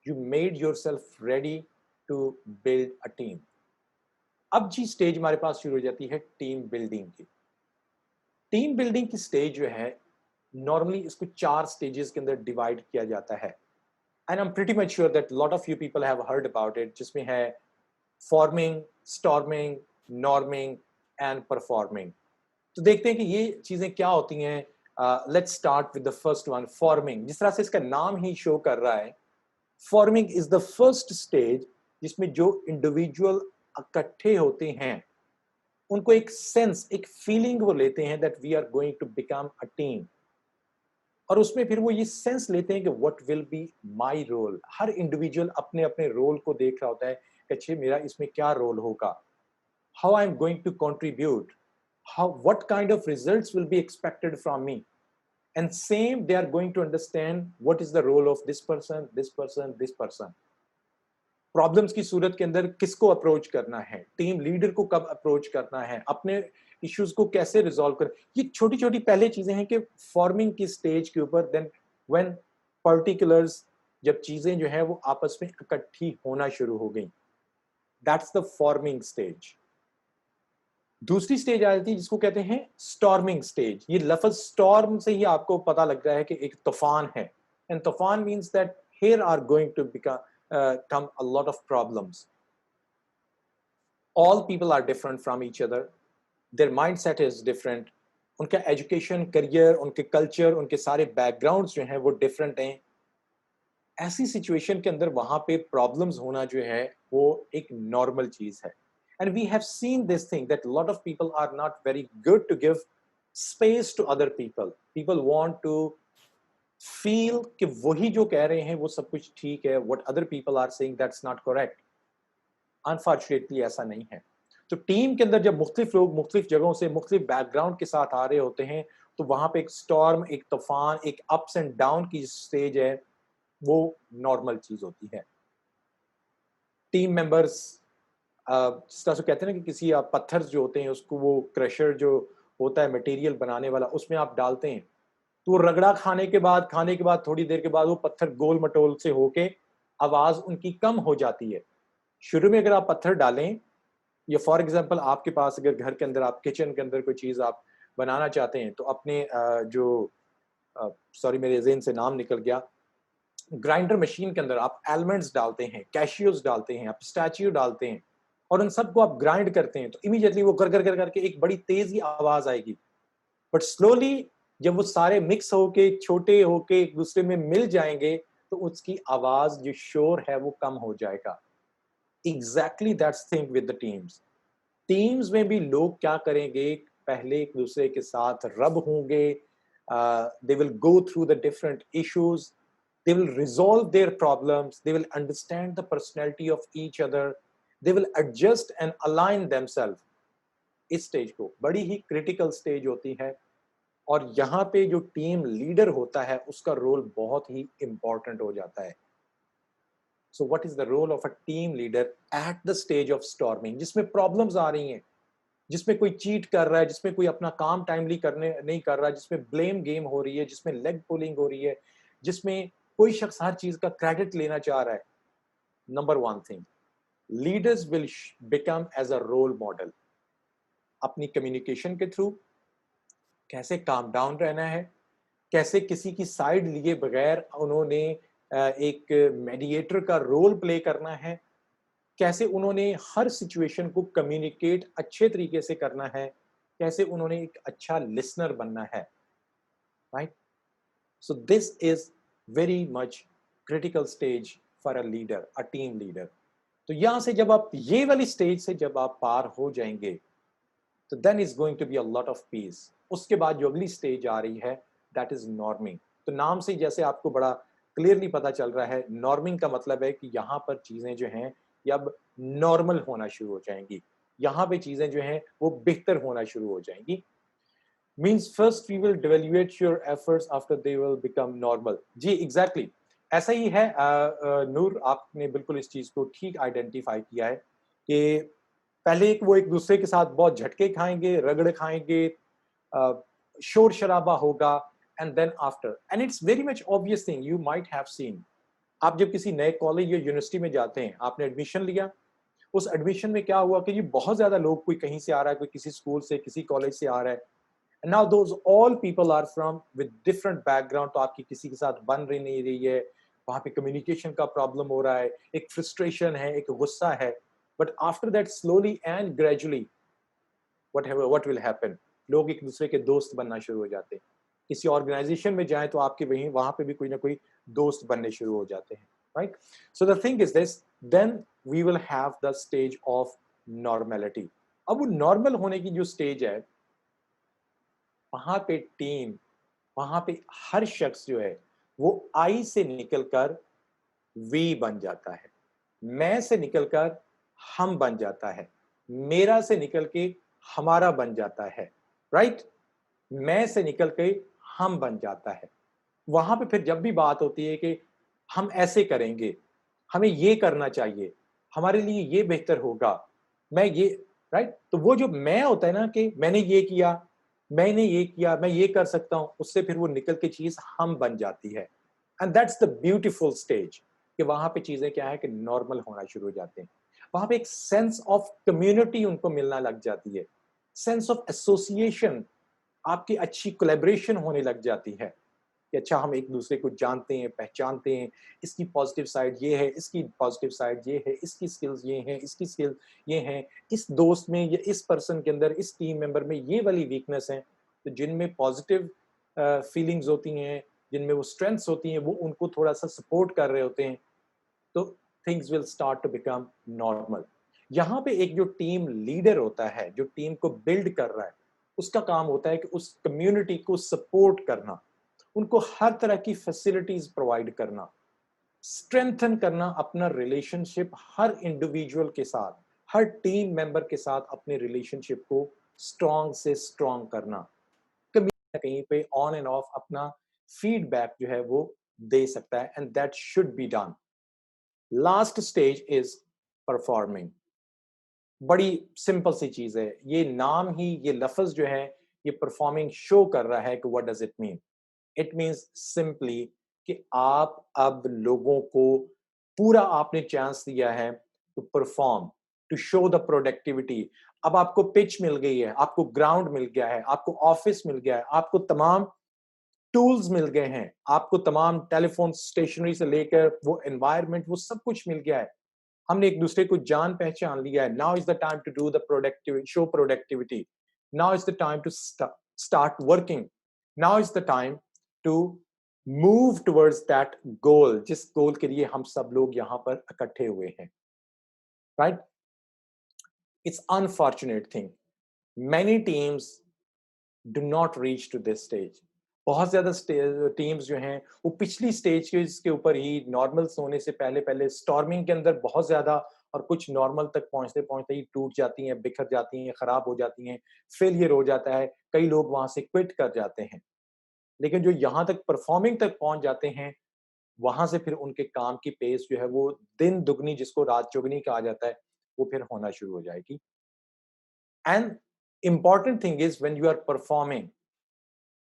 you made yourself ready to build a team. अब जी स्टेज हमारे पास शुरू हो जाती है टीम बिल्डिंग की। टीम बिल्डिंग की स्टेज जो है, नॉर्मली इसको 4 स्टेजेस के अंदर डिवाइड किया जाता है, and I am pretty much sure that lot of you people have heard about it, जिसमें है forming, storming, norming and performing. तो देखते हैं कि ये चीजें क्या होती हैं। Let's start with the first one, forming. जिस तरह से इसका नाम ही शो कर रहा है, forming is the first stage जिसमें जो इंडिविजुअल इकट्ठे होते हैं, उनको एक सेंस, एक फीलिंग वो लेते हैं that we are going to become a team, और उसमें फिर वो ये सेंस लेते हैं कि what will be my role. हर इंडिविजुअल अपने अपने रोल को देख रहा होता है कि अच्छा मेरा इसमें क्या रोल होगा, how I am going to contribute, how what kind of results will be expected from me, and same they are going to understand what is the role of this person, this person, this person। Problems की सूरत के अंदर किसको approach करना है, team leader को कब approach करना है, अपने इश्यूज को कैसे रिजॉल्व कर, ये छोटी छोटी पहले चीजें हैं कि फॉर्मिंग की स्टेज के ऊपर, देन व्हेन पर्टिकुलर्स, जब चीजें जो है वो आपस में इकट्ठी होना शुरू हो गई, दैट्स द फॉर्मिंग स्टेज। दूसरी स्टेज आ जाती है जिसको कहते हैं स्टॉर्मिंग स्टेज। ये लफ्ज स्टॉर्म से ही आपको पता लग रहा है कि एक तूफान है, एंड तूफान means that here are going to come a lot of problems। all people are different from each other, their mindset is different, उनका एजुकेशन, करियर, उनके कल्चर, उनके सारे बैकग्राउंड्स जो हैं वो डिफरेंट हैं। ऐसी सिचुएशन के अंदर वहां पे प्रॉब्लम्स होना जो है वो एक नॉर्मल चीज है। And we have seen this thing that lot of people are not very good to give space to other people. People want to feel कि वही जो कह रहे हैं वो सब कुछ ठीक है, what other people are saying that's not correct. Unfortunately ऐसा नहीं है। तो टीम के अंदर जब मुख्तलिफ लोग मुख्तलिफ जगहों से मुख्तलिफ बैकग्राउंड के साथ आ रहे होते हैं, तो वहां पे एक स्टॉर्म, एक तूफान, एक अप्स एंड डाउन की स्टेज है, वो नॉर्मल चीज होती है। टीम मेंबर्स जिस तरह से कहते हैं ना कि किसी आप पत्थर जो होते हैं उसको वो क्रशर जो होता है मटेरियल बनाने वाला, उसमें आप डालते हैं, तो वो रगड़ा खाने के बाद थोड़ी देर के बाद वो पत्थर गोल मटोल से होके आवाज उनकी कम हो जाती है। शुरू में अगर आप पत्थर डालें, या फॉर एग्जांपल आपके पास अगर घर के अंदर आप किचन के अंदर कोई चीज आप बनाना चाहते हैं, तो अपने जो सॉरी मेरे ज़हन से नाम निकल गया, ग्राइंडर मशीन के अंदर आप एलमंड्स डालते हैं, कैशियोज डालते हैं, आप पिस्ताचियो डालते हैं, और उन सबको आप ग्राइंड करते हैं, तो इमीडिएटली वो कर कर कर करके एक बड़ी तेजी आवाज आएगी। बट स्लोली जब वो सारे मिक्स होके छोटे होके एक दूसरे में मिल जाएंगे, तो उसकी आवाज जो शोर है वो कम हो जाएगा। Exactly that's thing with the teams. Teams में भी लोग क्या करेंगे, पहले एक दूसरे के साथ रब होंगे, they will go through the different issues, they will resolve their problems, they will understand the personality of each other, they will adjust and align themselves। इस स्टेज को बड़ी ही क्रिटिकल स्टेज होती है, और यहाँ पे जो टीम लीडर होता है उसका रोल बहुत ही इंपॉर्टेंट हो जाता है। So what is the role of a team leader at the stage of storming, जिसमें प्रॉब्लम्स आ रही हैं, जिसमें कोई चीट कर रहा है, जिसमें कोई अपना काम टाइमली करने नहीं कर रहा है, जिसमें ब्लेम गेम हो रही है, जिसमें लेग पुलिंग हो रही है, जिसमें कोई शख्स हर चीज का क्रेडिट लेना चाह रहा है। Number one thing, leaders will become as a role model. अपनी कम्युनिकेशन के थ्रू कैसे काम डाउन रहना है, कैसे किसी की साइड लिए बगैर उन्होंने एक मेडिएटर का रोल प्ले करना है, कैसे उन्होंने हर सिचुएशन को कम्युनिकेट अच्छे तरीके से करना है, कैसे उन्होंने एक अच्छा लिसनर बनना है, right. So this is very much critical stage for a leader, a team leader. तो यहां से जब आप ये वाली स्टेज से जब आप पार हो जाएंगे, तो then is going to be a lot of peace. उसके बाद जो अगली स्टेज आ रही है, दैट इज नॉर्मिंग। तो नाम से जैसे आपको बड़ा क्लियरली पता चल रहा है, नॉर्मिंग का मतलब है कि यहाँ पर चीजें जो हैं ये अब नॉर्मल होना शुरू हो जाएंगी, यहाँ पे चीजें जो हैं वो बेहतर होना शुरू हो जाएंगी। Means first we will devaluate your efforts after they will become normal. जी एग्जैक्टली ऐसा ही है। नूर, आपने बिल्कुल इस चीज को ठीक आइडेंटिफाई किया है कि पहले वो एक दूसरे के साथ बहुत झटके खाएंगे, रगड़ खाएंगे, शोर शराबा होगा, and then after, and it's very much obvious thing you might have seen. आप जब किसी नए कॉलेज या यूनिवर्सिटी में जाते हैं, आपने एडमिशन लिया, उस एडमिशन में क्या हुआ कि ये बहुत ज्यादा लोग, कोई कहीं से आ रहा है, कोई किसी स्कूल से किसी कॉलेज से आ रहा है, and now those all people are from with different background. तो आपकी किसी के साथ बन रही नहीं रही है, वहां पे कम्युनिकेशन का प्रॉब्लम हो रहा है, एक फ्रस्ट्रेशन है, एक गुस्सा है। But after that slowly and gradually what will happen, लोग एक दूसरे के दोस्त बनना शुरू हो जाते हैं। किसी ऑर्गेनाइजेशन में जाएं तो आपके वहां पे भी कोई ना कोई दोस्त बनने शुरू हो जाते हैं, right. So the thing is this, then we will have the stage of normality. अब वो नॉर्मल होने की जो स्टेज है, वहां पे टीम, वहां पे हर शख्स जो है वो आई से निकलकर वी बन जाता है, मैं से निकलकर हम बन जाता है, मेरा से निकल के हमारा बन जाता है, राइट। मैं से निकल के हम बन जाता है। वहां पे फिर जब भी बात होती है कि हम ऐसे करेंगे, हमें ये करना चाहिए, हमारे लिए ये बेहतर होगा, मैं ये, राइट। तो वो जो मैं होता है ना कि मैंने ये किया, मैंने ये किया, मैं ये कर सकता हूं, उससे फिर वो निकल के चीज हम बन जाती है। And that's the beautiful stage कि वहां पे चीजें क्या है कि नॉर्मल होना शुरू हो जाते हैं। वहां पे एक सेंस ऑफ कम्युनिटी उनको मिलना लग जाती है, सेंस ऑफ एसोसिएशन, आपकी अच्छी कोलैबोरेशन होने लग जाती है कि अच्छा हम एक दूसरे को जानते हैं, पहचानते हैं, इसकी पॉजिटिव साइड ये है, इसकी पॉजिटिव साइड ये है, इसकी स्किल्स ये हैं, इसकी स्किल ये हैं, इस दोस्त में या इस पर्सन के अंदर, इस टीम मेंबर में ये वाली वीकनेस है। तो जिनमें पॉजिटिव फीलिंग्स होती हैं, जिनमें वो स्ट्रेंथ्स होती हैं, वो उनको थोड़ा सा सपोर्ट कर रहे होते हैं, तो things will start to become normal. यहाँ पे एक जो टीम लीडर होता है, जो टीम को बिल्ड कर रहा है, उसका काम होता है कि उस कम्युनिटी को सपोर्ट करना, उनको हर तरह की फैसिलिटीज प्रोवाइड करना, स्ट्रेंथन करना अपना रिलेशनशिप हर इंडिविजुअल के साथ, हर टीम मेंबर के साथ अपने रिलेशनशिप को स्ट्रांग से स्ट्रांग करना, कभी ना कहीं पे ऑन एंड ऑफ अपना फीडबैक जो है वो दे सकता है, and that should be done. Last stage is performing. बड़ी सिंपल सी चीज है, ये नाम ही, ये लफ्ज जो है, ये परफॉर्मिंग शो कर रहा है कि what does it mean. It means simply कि आप अब लोगों को पूरा आपने चांस दिया है to perform, to show the productivity. अब आपको पिच मिल गई है, आपको ग्राउंड मिल गया है, आपको ऑफिस मिल गया है, आपको तमाम टूल्स मिल गए हैं, आपको तमाम टेलीफोन स्टेशनरी से लेकर वो एनवायरनमेंट, वो सब कुछ मिल गया है। हमने एक दूसरे को जान पहचान लिया है। Now is the time to do the productivity, show productivity. Now is the time to start working. Now is the time to move towards that goal, जिस गोल के लिए हम सब लोग यहाँ पर इकट्ठे हुए हैं, right? It's unfortunate thing, many teams do not reach to this stage. बहुत ज्यादा टीम्स जो हैं वो पिछली स्टेज के ऊपर ही, नॉर्मल होने से पहले पहले स्टॉर्मिंग के अंदर बहुत ज्यादा, और कुछ नॉर्मल तक पहुंचते पहुंचते ही टूट जाती हैं, बिखर जाती हैं, खराब हो जाती हैं, फेलियर हो जाता है, कई लोग वहां से क्विट कर जाते हैं। लेकिन जो यहाँ तक परफॉर्मिंग तक पहुंच जाते हैं, वहां से फिर उनके काम की पेस जो है वो दिन दुगनी, जिसको रात चौगनी कहा जाता है, वो फिर होना शुरू हो जाएगी। And important thing is when you are performing,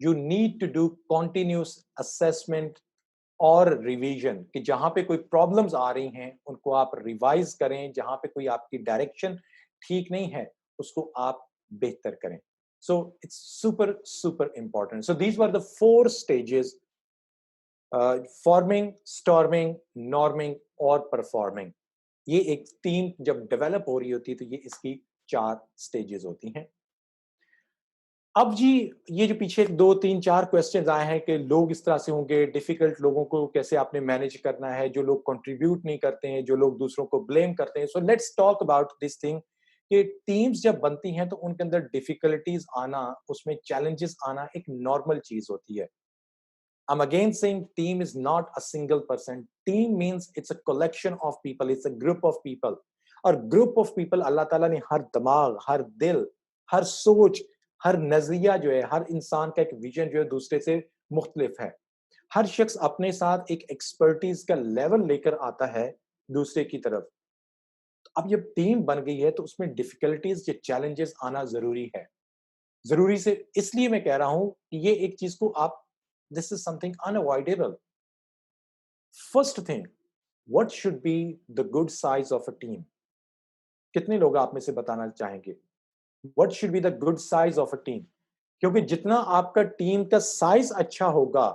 you need to do continuous assessment और रिवीजन, कि जहां पे कोई प्रॉब्लम्स आ रही हैं उनको आप रिवाइज करें, जहां पे कोई आपकी डायरेक्शन ठीक नहीं है उसको आप बेहतर करें। So it's super super important. So these were the 4 stages, forming, storming, norming और परफॉर्मिंग। ये एक टीम जब डेवलप हो रही होती है तो ये इसकी 4 स्टेजेस होती हैं। अब जी, ये जो पीछे 2 3 4 क्वेश्चंस आए हैं कि लोग इस तरह से होंगे, डिफिकल्ट लोगों को कैसे आपने मैनेज करना है, जो लोग कंट्रीब्यूट नहीं करते हैं, जो लोग दूसरों को ब्लेम करते हैं। So let's talk about this thing कि टीम्स जब बनती हैं तो उनके अंदर डिफिकल्टीज आना, उसमें चैलेंजेस आना एक नॉर्मल चीज होती है। I'm again saying team is not a single person. Team means it's a collection of people, it's a group of people. और ग्रुप ऑफ पीपल, अल्लाह ताला ने हर दिमाग, हर दिल, हर सोच, हर नजरिया जो है, हर इंसान का एक विजन जो है दूसरे से मुख्तलिफ है। हर शख्स अपने साथ एक एक्सपर्टीज का लेवल लेकर आता है दूसरे की तरफ। अब जब टीम बन गई है तो उसमें डिफिकल्टीज या चैलेंजेस आना जरूरी है। जरूरी से इसलिए मैं कह रहा हूं कि ये एक चीज को आप, this is something unavoidable. First thing, what should be the good size of a team? कितने लोग आप में से बताना चाहेंगे what should be the good size of a team? क्योंकि जितना आपका टीम का साइज अच्छा होगा,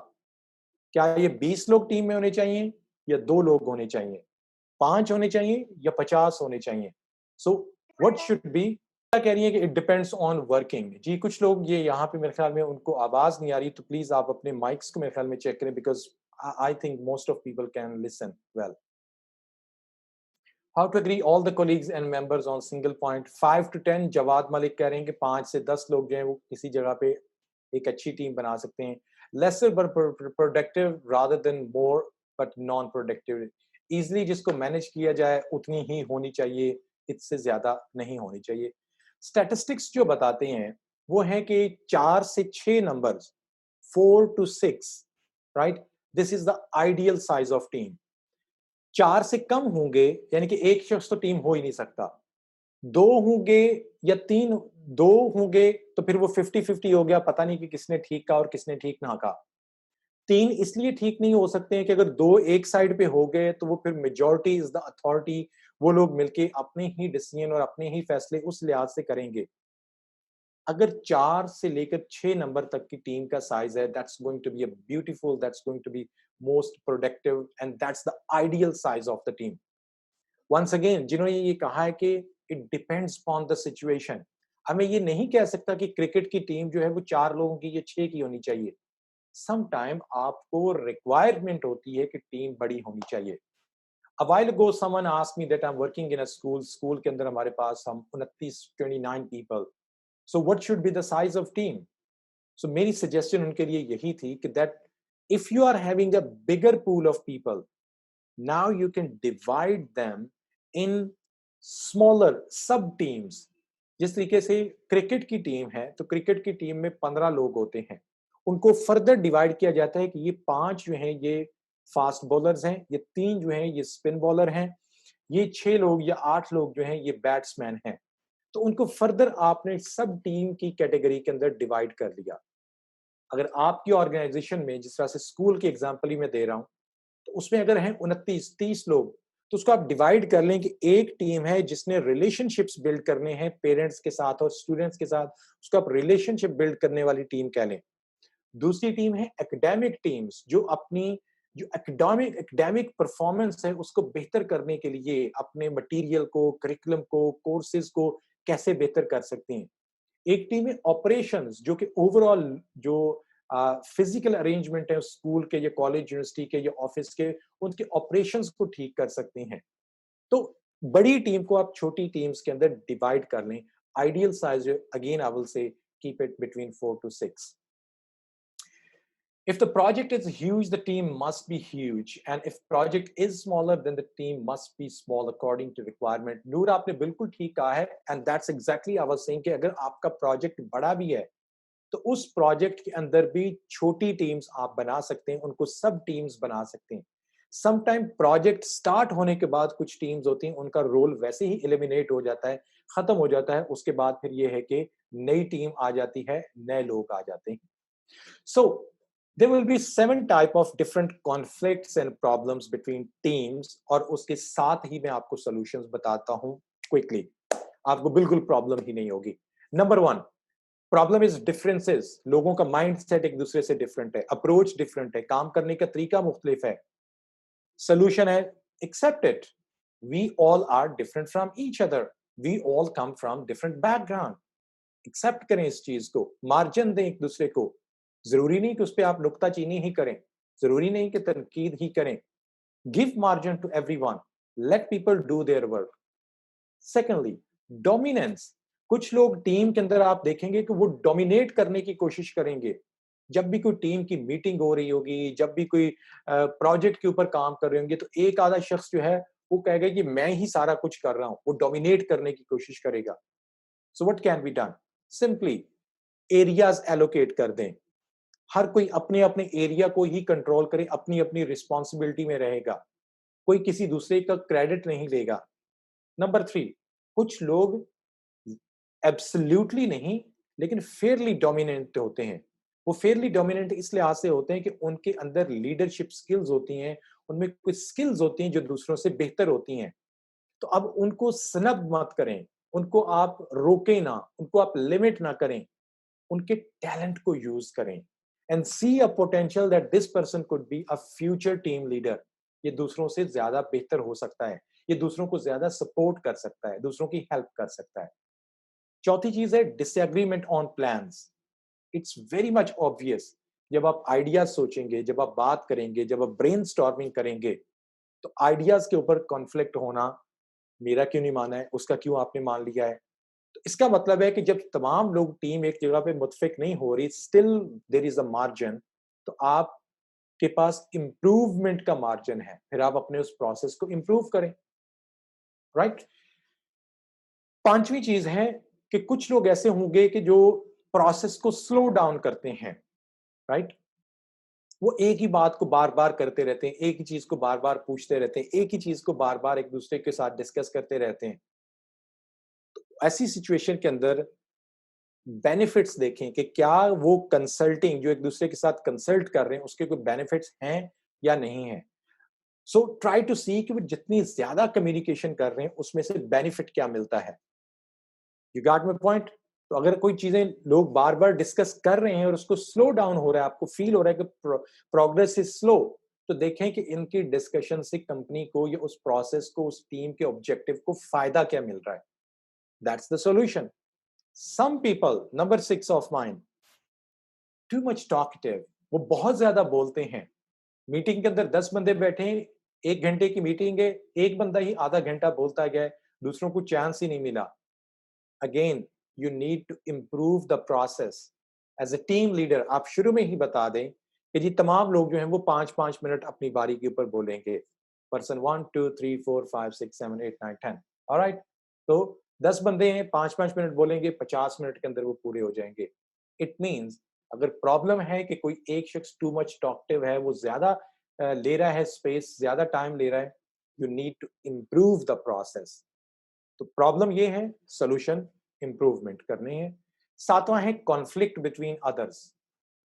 क्या ये 20 लोग टीम में होने चाहिए या 2 लोग होने चाहिए, 5 होने चाहिए या 50 होने चाहिए? सो व्हाट शुड बी, क्या कह रही है कि इट डिपेंड्स ऑन वर्किंग। जी, कुछ लोग ये यहाँ पे मेरे ख्याल में उनको आवाज नहीं आ रही, तो प्लीज आप अपने माइक्स को मेरे ख्याल में चेक करें, because I think most of people can listen well. How to agree all the colleagues and members on single point? 5 to 10, Jawad Malik कह रहे हैं कि 5 से 10 लोग जो हैं वो किसी जगह पे एक अच्छी टीम बना सकते हैं। Lesser but productive rather than more but non productive. Easily जिसको मैनेज किया जाए उतनी ही होनी चाहिए, इससे ज्यादा नहीं होनी चाहिए। स्टैटिस्टिक्स जो बताते हैं वो है कि 4 से 6 numbers, 4 to 6, right, this is the ideal size of team. 4 से कम होंगे यानी कि एक शख्स तो टीम हो ही नहीं सकता। 2 होंगे या 3, 2 होंगे तो फिर वो 50-50 हो गया, पता नहीं कि किसने ठीक कहा और किसने ठीक ना कहा। 3 इसलिए ठीक नहीं हो सकते हैं कि अगर 2 एक साइड पे हो गए तो वो फिर मेजॉरिटी इज द अथॉरिटी, वो लोग मिलके अपने ही डिसीजन और अपने ही फैसले उस लिहाज से करेंगे। अगर 4 से लेकर 6 नंबर तक की टीम का साइज है, that's going to be a beautiful, that's going to be most productive, and that's the ideal size of the team. Once again, जिन्होंने ये कहा है कि it depends on the situation, अब मैं ये नहीं कह सकता कि क्रिकेट की टीम जो है वो 4 लोगों की या 6 की होनी चाहिए। सम टाइम आपको रिक्वायरमेंट होती है कि टीम बड़ी होनी चाहिए। A while ago, someone asked me that I'm working in a school. School के अंदर हमारे पास हम 29 people. So what should be the size of team? So मेरी suggestion उनके लिए यही थी कि that if you are having a bigger pool of people, now you can divide them in smaller sub teams. जिस तरीके से क्रिकेट की टीम है तो क्रिकेट की टीम में 15 लोग होते हैं, उनको फर्दर डिवाइड किया जाता है कि ये 5 जो हैं ये फास्ट बॉलर्स हैं, ये 3 जो हैं ये स्पिन बॉलर हैं, ये 6 लोग या 8 लोग जो हैं ये बैट्समैन हैं। तो उनको फर्दर आपने सब टीम की कैटेगरी के अंदर डिवाइड कर लिया। अगर आपकी ऑर्गेनाइजेशन में जिस तरह से स्कूल की एग्जांपल ही मैं दे रहा हूं, तो उसमें अगर हैं 29-30 लोग, तो उसको आप डिवाइड कर लें कि एक टीम है जिसने रिलेशनशिप्स बिल्ड करने हैं पेरेंट्स के साथ और स्टूडेंट्स के साथ, उसको आप रिलेशनशिप बिल्ड करने वाली टीम कह लें। दूसरी टीम है एकेडमिक टीम्स जो अपनी जो एकेडमिक एकेडमिक परफॉर्मेंस है उसको बेहतर करने के लिए अपने मटेरियल को, करिकुलम को, कोर्सेज को कैसे बेहतर कर सकते हैं। एक टीम है ऑपरेशंस जो कि ओवरऑल जो फिजिकल अरेंजमेंट है स्कूल के या कॉलेज यूनिवर्सिटी के या ऑफिस के, उनके ऑपरेशंस को ठीक कर सकते हैं। तो बड़ी टीम को आप छोटी टीम्स के अंदर डिवाइड कर लें। Ideal size again I will say keep it between 4 to 6. If the project is huge, the team must be huge. And if project is smaller, then the team must be small according to requirement. नूर आपने बिल्कुल ठीक कहा है and that's exactly I was saying कि अगर आपका project बड़ा भी है तो उस प्रोजेक्ट के अंदर भी छोटी टीम्स आप बना सकते हैं, उनको सब टीम्स बना सकते हैं। समटाइम प्रोजेक्ट स्टार्ट होने के बाद कुछ टीम्स होती हैं, उनका रोल वैसे ही एलिमिनेट हो जाता है, खत्म हो जाता है। उसके बाद फिर ये है कि नई टीम आ जाती है, नए लोग आ जाते हैं। So there will be 7 type of different conflicts and problems between teams और उसके साथ ही मैं आपको solutions बताता हूं quickly. आपको बिल्कुल प्रॉब्लम ही नहीं होगी। Number 1, problem is differences. लोगों का माइंड सेट एक दूसरे से डिफरेंट है, अप्रोच डिफरेंट है, काम करने का तरीका मुख्तलिफ है। सोल्यूशन है accept it. We all are different from each other, we all come from different background. Accept करें इस चीज को, मार्जिन दें एक दूसरे को। जरूरी नहीं कि उस पर आप नुक्ताचीनी ही करें, जरूरी नहीं कि तनकीद ही करें। Give margin to everyone, let people do their work. Secondly, dominance. कुछ लोग टीम के अंदर आप देखेंगे कि वो डोमिनेट करने की कोशिश करेंगे। जब भी कोई टीम की मीटिंग हो रही होगी, जब भी कोई प्रोजेक्ट के ऊपर काम कर रहे होंगे, तो एक आधा शख्स जो है वो कहेगा कि मैं ही सारा कुछ कर रहा हूं, वो डोमिनेट करने की कोशिश करेगा। So what can be done? Simply areas allocate कर दें। हर कोई अपने अपने एरिया को ही कंट्रोल करे, अपनी अपनी रिस्पॉन्सिबिलिटी में रहेगा, कोई किसी दूसरे का क्रेडिट नहीं लेगा। नंबर 3, कुछ लोग एब्सोल्युटली नहीं लेकिन फेयरली डोमिनेंट होते हैं। वो फेयरली डोमिनेंट इस लिहाज से होते हैं कि उनके अंदर लीडरशिप स्किल्स होती हैं, उनमें कुछ स्किल्स होती हैं जो दूसरों से बेहतर होती हैं। तो अब उनको स्नब मत करें, उनको आप रोकें ना, उनको आप लिमिट ना करें, उनके टैलेंट को यूज करें and see a potential that this person could be a future team leader. ये दूसरों से ज्यादा बेहतर हो सकता है, ये दूसरों को ज्यादा सपोर्ट कर सकता है, दूसरों की हेल्प कर सकता है। चौथी चीज है disagreement on plans. It's very much obvious, जब आप आइडियाज सोचेंगे, जब आप बात करेंगे, जब आप ब्रेनस्टॉर्मिंग करेंगे, तो आइडियाज के ऊपर कॉन्फ्लिक्ट होना, मेरा क्यों नहीं माना है, उसका क्यों आपने मान लिया है। तो इसका मतलब है कि जब तमाम लोग टीम एक जगह पे मुत्तफिक नहीं हो रही, still there is a margin, तो आपके पास इंप्रूवमेंट का मार्जिन है, फिर आप अपने उस प्रोसेस को इंप्रूव करें। राइट? पांचवी चीज है कि कुछ लोग ऐसे होंगे कि जो प्रोसेस को स्लो डाउन करते हैं। राइट? वो एक ही बात को बार बार करते रहते हैं, एक ही चीज को बार बार पूछते रहते हैं, एक ही चीज को बार बार एक दूसरे के साथ डिस्कस करते रहते हैं। ऐसी सिचुएशन के अंदर बेनिफिट्स देखें कि क्या वो कंसल्टिंग जो एक दूसरे के साथ कंसल्ट कर रहे हैं उसके कोई बेनिफिट्स हैं या नहीं है। सो ट्राई टू सी कि वो जितनी ज्यादा कम्युनिकेशन कर रहे हैं उसमें से बेनिफिट क्या मिलता है। You got my point? तो अगर कोई चीजें लोग बार बार डिस्कस कर रहे हैं और उसको स्लो डाउन हो रहा है, आपको फील हो रहा है कि प्रोग्रेस इज स्लो, तो देखें कि इनकी डिस्कशन से कंपनी को या उस प्रोसेस को, उस टीम के ऑब्जेक्टिव को फायदा क्या मिल रहा है। That's the solution. Some people, number 6 of mine, too much talkative. वो बहुत ज्यादा बोलते हैं। मीटिंग के अंदर 10 बंदे बैठे हैं, 1 घंटे की मीटिंग है, एक बंदा ही आधा घंटा बोलता गया है, दूसरों को चांस ही नहीं मिला। Again, you need to improve the process. As a team leader आप शुरू में ही बता दें कि जी तमाम लोग जो हैं वो 5-5 मिनट अपनी बारी के ऊपर बोलेंगे। पर्सन 1 2 3 4 5 6 7 8 9 10। ऑलराइट? तो 10 बंदे हैं, 5-5 मिनट बोलेंगे, 50 मिनट के अंदर वो पूरे हो जाएंगे। इट मीन्स अगर प्रॉब्लम है कि कोई एक शख्स टू मच टॉकटिव है, वो ज्यादा ले रहा है स्पेस, ज्यादा टाइम ले रहा है, you need to improve the process. तो प्रॉब्लम ये है, सॉल्यूशन इम्प्रूवमेंट करनी है। सातवां है कॉन्फ्लिक्ट बिटवीन अदर्स।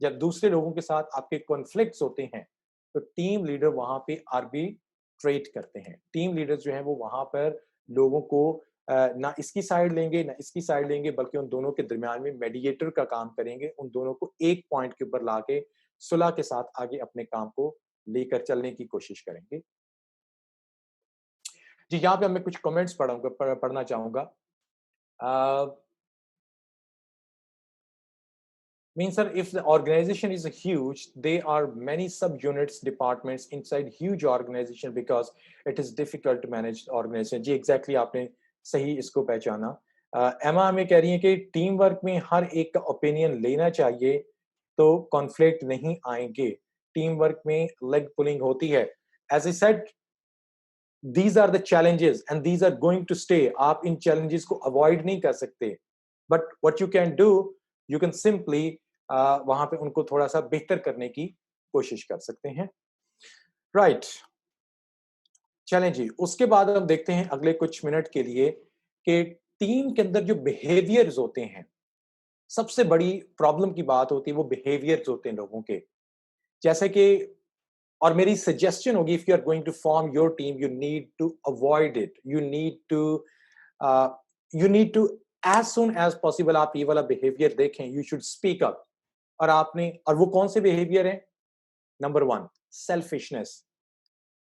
जब दूसरे लोगों के साथ आपके कॉन्फ्लिक्ट्स होते हैं तो टीम लीडर वहां पे आर्बिट्रेट करते हैं। टीम लीडर्स जो है वो वहां पर लोगों को ना इसकी साइड लेंगे ना इसकी साइड लेंगे, बल्कि उन दोनों के दरमियान में मेडिएटर का काम करेंगे। उन दोनों को एक पॉइंट के ऊपर लाके सुलह के साथ आगे अपने काम को लेकर चलने की कोशिश करेंगे। जी, यहाँ पे मैं कुछ कमेंट्स पढ़ना चाहूंगा। Means sir, if the organization is huge, there are many subunits, departments inside huge organization because it is difficult to manage the organization. Ji exactly आपने सही इसको पहचाना। एमा हमें कह रही है कि टीम वर्क में हर एक का ओपिनियन लेना चाहिए तो कॉन्फ्लिक्ट नहीं आएंगे। टीम वर्क में लेग पुलिंग होती है। As I said, these are the challenges and these are going to stay. आप इन challenges को avoid नहीं कर सकते। But what you can do, you can simply वहां पे उनको थोड़ा सा बेहतर करने की कोशिश कर सकते हैं। राइट, चलें जी, उसके बाद हम देखते हैं अगले कुछ मिनट के लिए कि टीम के अंदर जो बिहेवियर्स होते हैं, सबसे बड़ी प्रॉब्लम की बात होती है वो बिहेवियर्स होते हैं लोगों के। जैसे कि और मेरी सजेशन होगी, if you are going to form your team, you need to avoid it, you need to as soon as possible आप ये वाला बिहेवियर देखें, यू शुड स्पीक अप। और वो कौन से बिहेवियर है? Number 1, selfishness.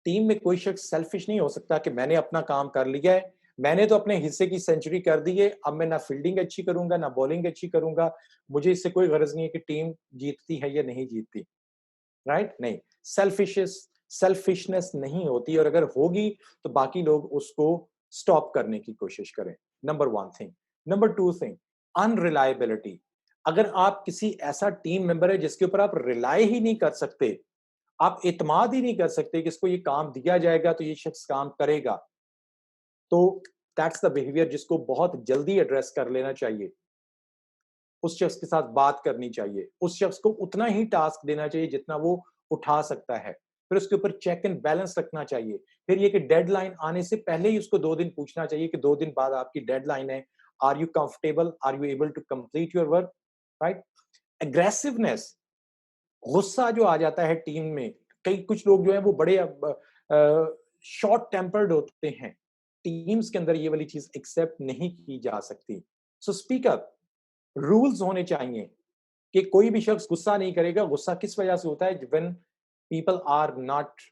टीम में कोई शख्स सेल्फिश नहीं हो सकता कि मैंने अपना काम कर लिया है, मैंने तो अपने हिस्से की सेंचुरी कर दी है, अब मैं ना फील्डिंग अच्छी करूंगा ना बॉलिंग अच्छी करूंगा, मुझे इससे कोई गरज नहीं है कि टीम जीतती है या नहीं जीतती। राइट? नहीं, सेल्फिशनेस नहीं होती, और अगर होगी तो बाकी लोग उसको स्टॉप करने की कोशिश करें। Number 1 thing. Number 2 thing, unreliability. अगर आप किसी ऐसा टीम मेंबर है जिसके ऊपर आप रिलाय ही नहीं कर सकते, आप इत्माद ही नहीं कर सकते कि इसको ये काम दिया जाएगा तो ये शख्स काम करेगा, तो दैट्स द बिहेवियर जिसको बहुत जल्दी एड्रेस कर लेना चाहिए। उस शख्स के साथ बात करनी चाहिए, उस शख्स को उतना ही टास्क देना चाहिए जितना वो उठा सकता है, फिर उसके ऊपर चेक एंड बैलेंस रखना चाहिए। फिर ये कि डेडलाइन आने से पहले ही उसको 2 दिन पूछना चाहिए कि 2 दिन बाद आपकी डेडलाइन है, are you comfortable, are you able to complete your work? Right? Aggressiveness, गुस्सा जो आ जाता है टीम में, कई कुछ लोग जो है वो बड़े शॉर्ट टेम्पर्ड होते हैं, टीम्स के अंदर ये वाली चीज एक्सेप्ट नहीं की जा सकती। So speak up. रूल्स होने चाहिए कि कोई भी शख्स गुस्सा नहीं करेगा। गुस्सा किस वजह से होता है? When people are not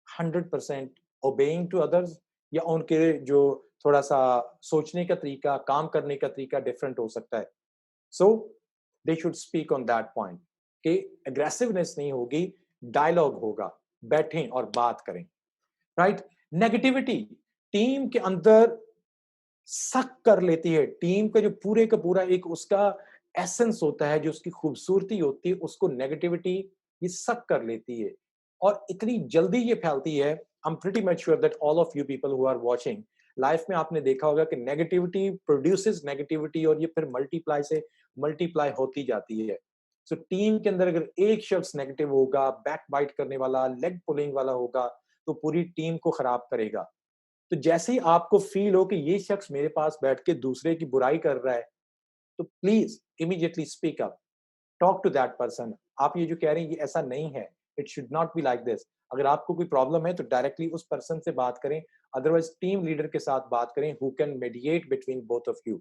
100% obeying to others, या उनके जो थोड़ा सा सोचने का तरीका, काम करने का तरीका डिफरेंट हो सकता है। So they should speak on that point कि एग्रेसिवनेस नहीं होगी, डायलॉग होगा, बैठें और बात करें। राइट? नेगेटिविटी टीम के अंदर सक कर लेती है। टीम का जो पूरे का पूरा एक उसका एसेंस होता है, जो उसकी खूबसूरती होती है, उसको नेगेटिविटी ये सक कर लेती है और इतनी जल्दी ये फैलती है। I am pretty much sure that all of you people who are watching, life में आपने देखा होगा कि नेगेटिविटी प्रोड्यूसेस नेगेटिविटी, और ये फिर मल्टीप्लाई से मल्टीप्लाई होती जाती है। सो टीम के अंदर अगर एक शख्स नेगेटिव होगा, बैक बाइट करने वाला, लेग पुलिंग वाला होगा, तो पूरी टीम को खराब करेगा। तो जैसे ही आपको फील हो कि ये शख्स मेरे पास बैठ के दूसरे की बुराई कर रहा है, तो please immediately speak up, talk to that person. आप ये जो कह रहे हैं ये ऐसा नहीं है, it should not be like this. अगर आपको कोई प्रॉब्लम है तो डायरेक्टली उस पर्सन से बात करें, अदरवाइज टीम लीडर के साथ बात करें, who can mediate between both of you.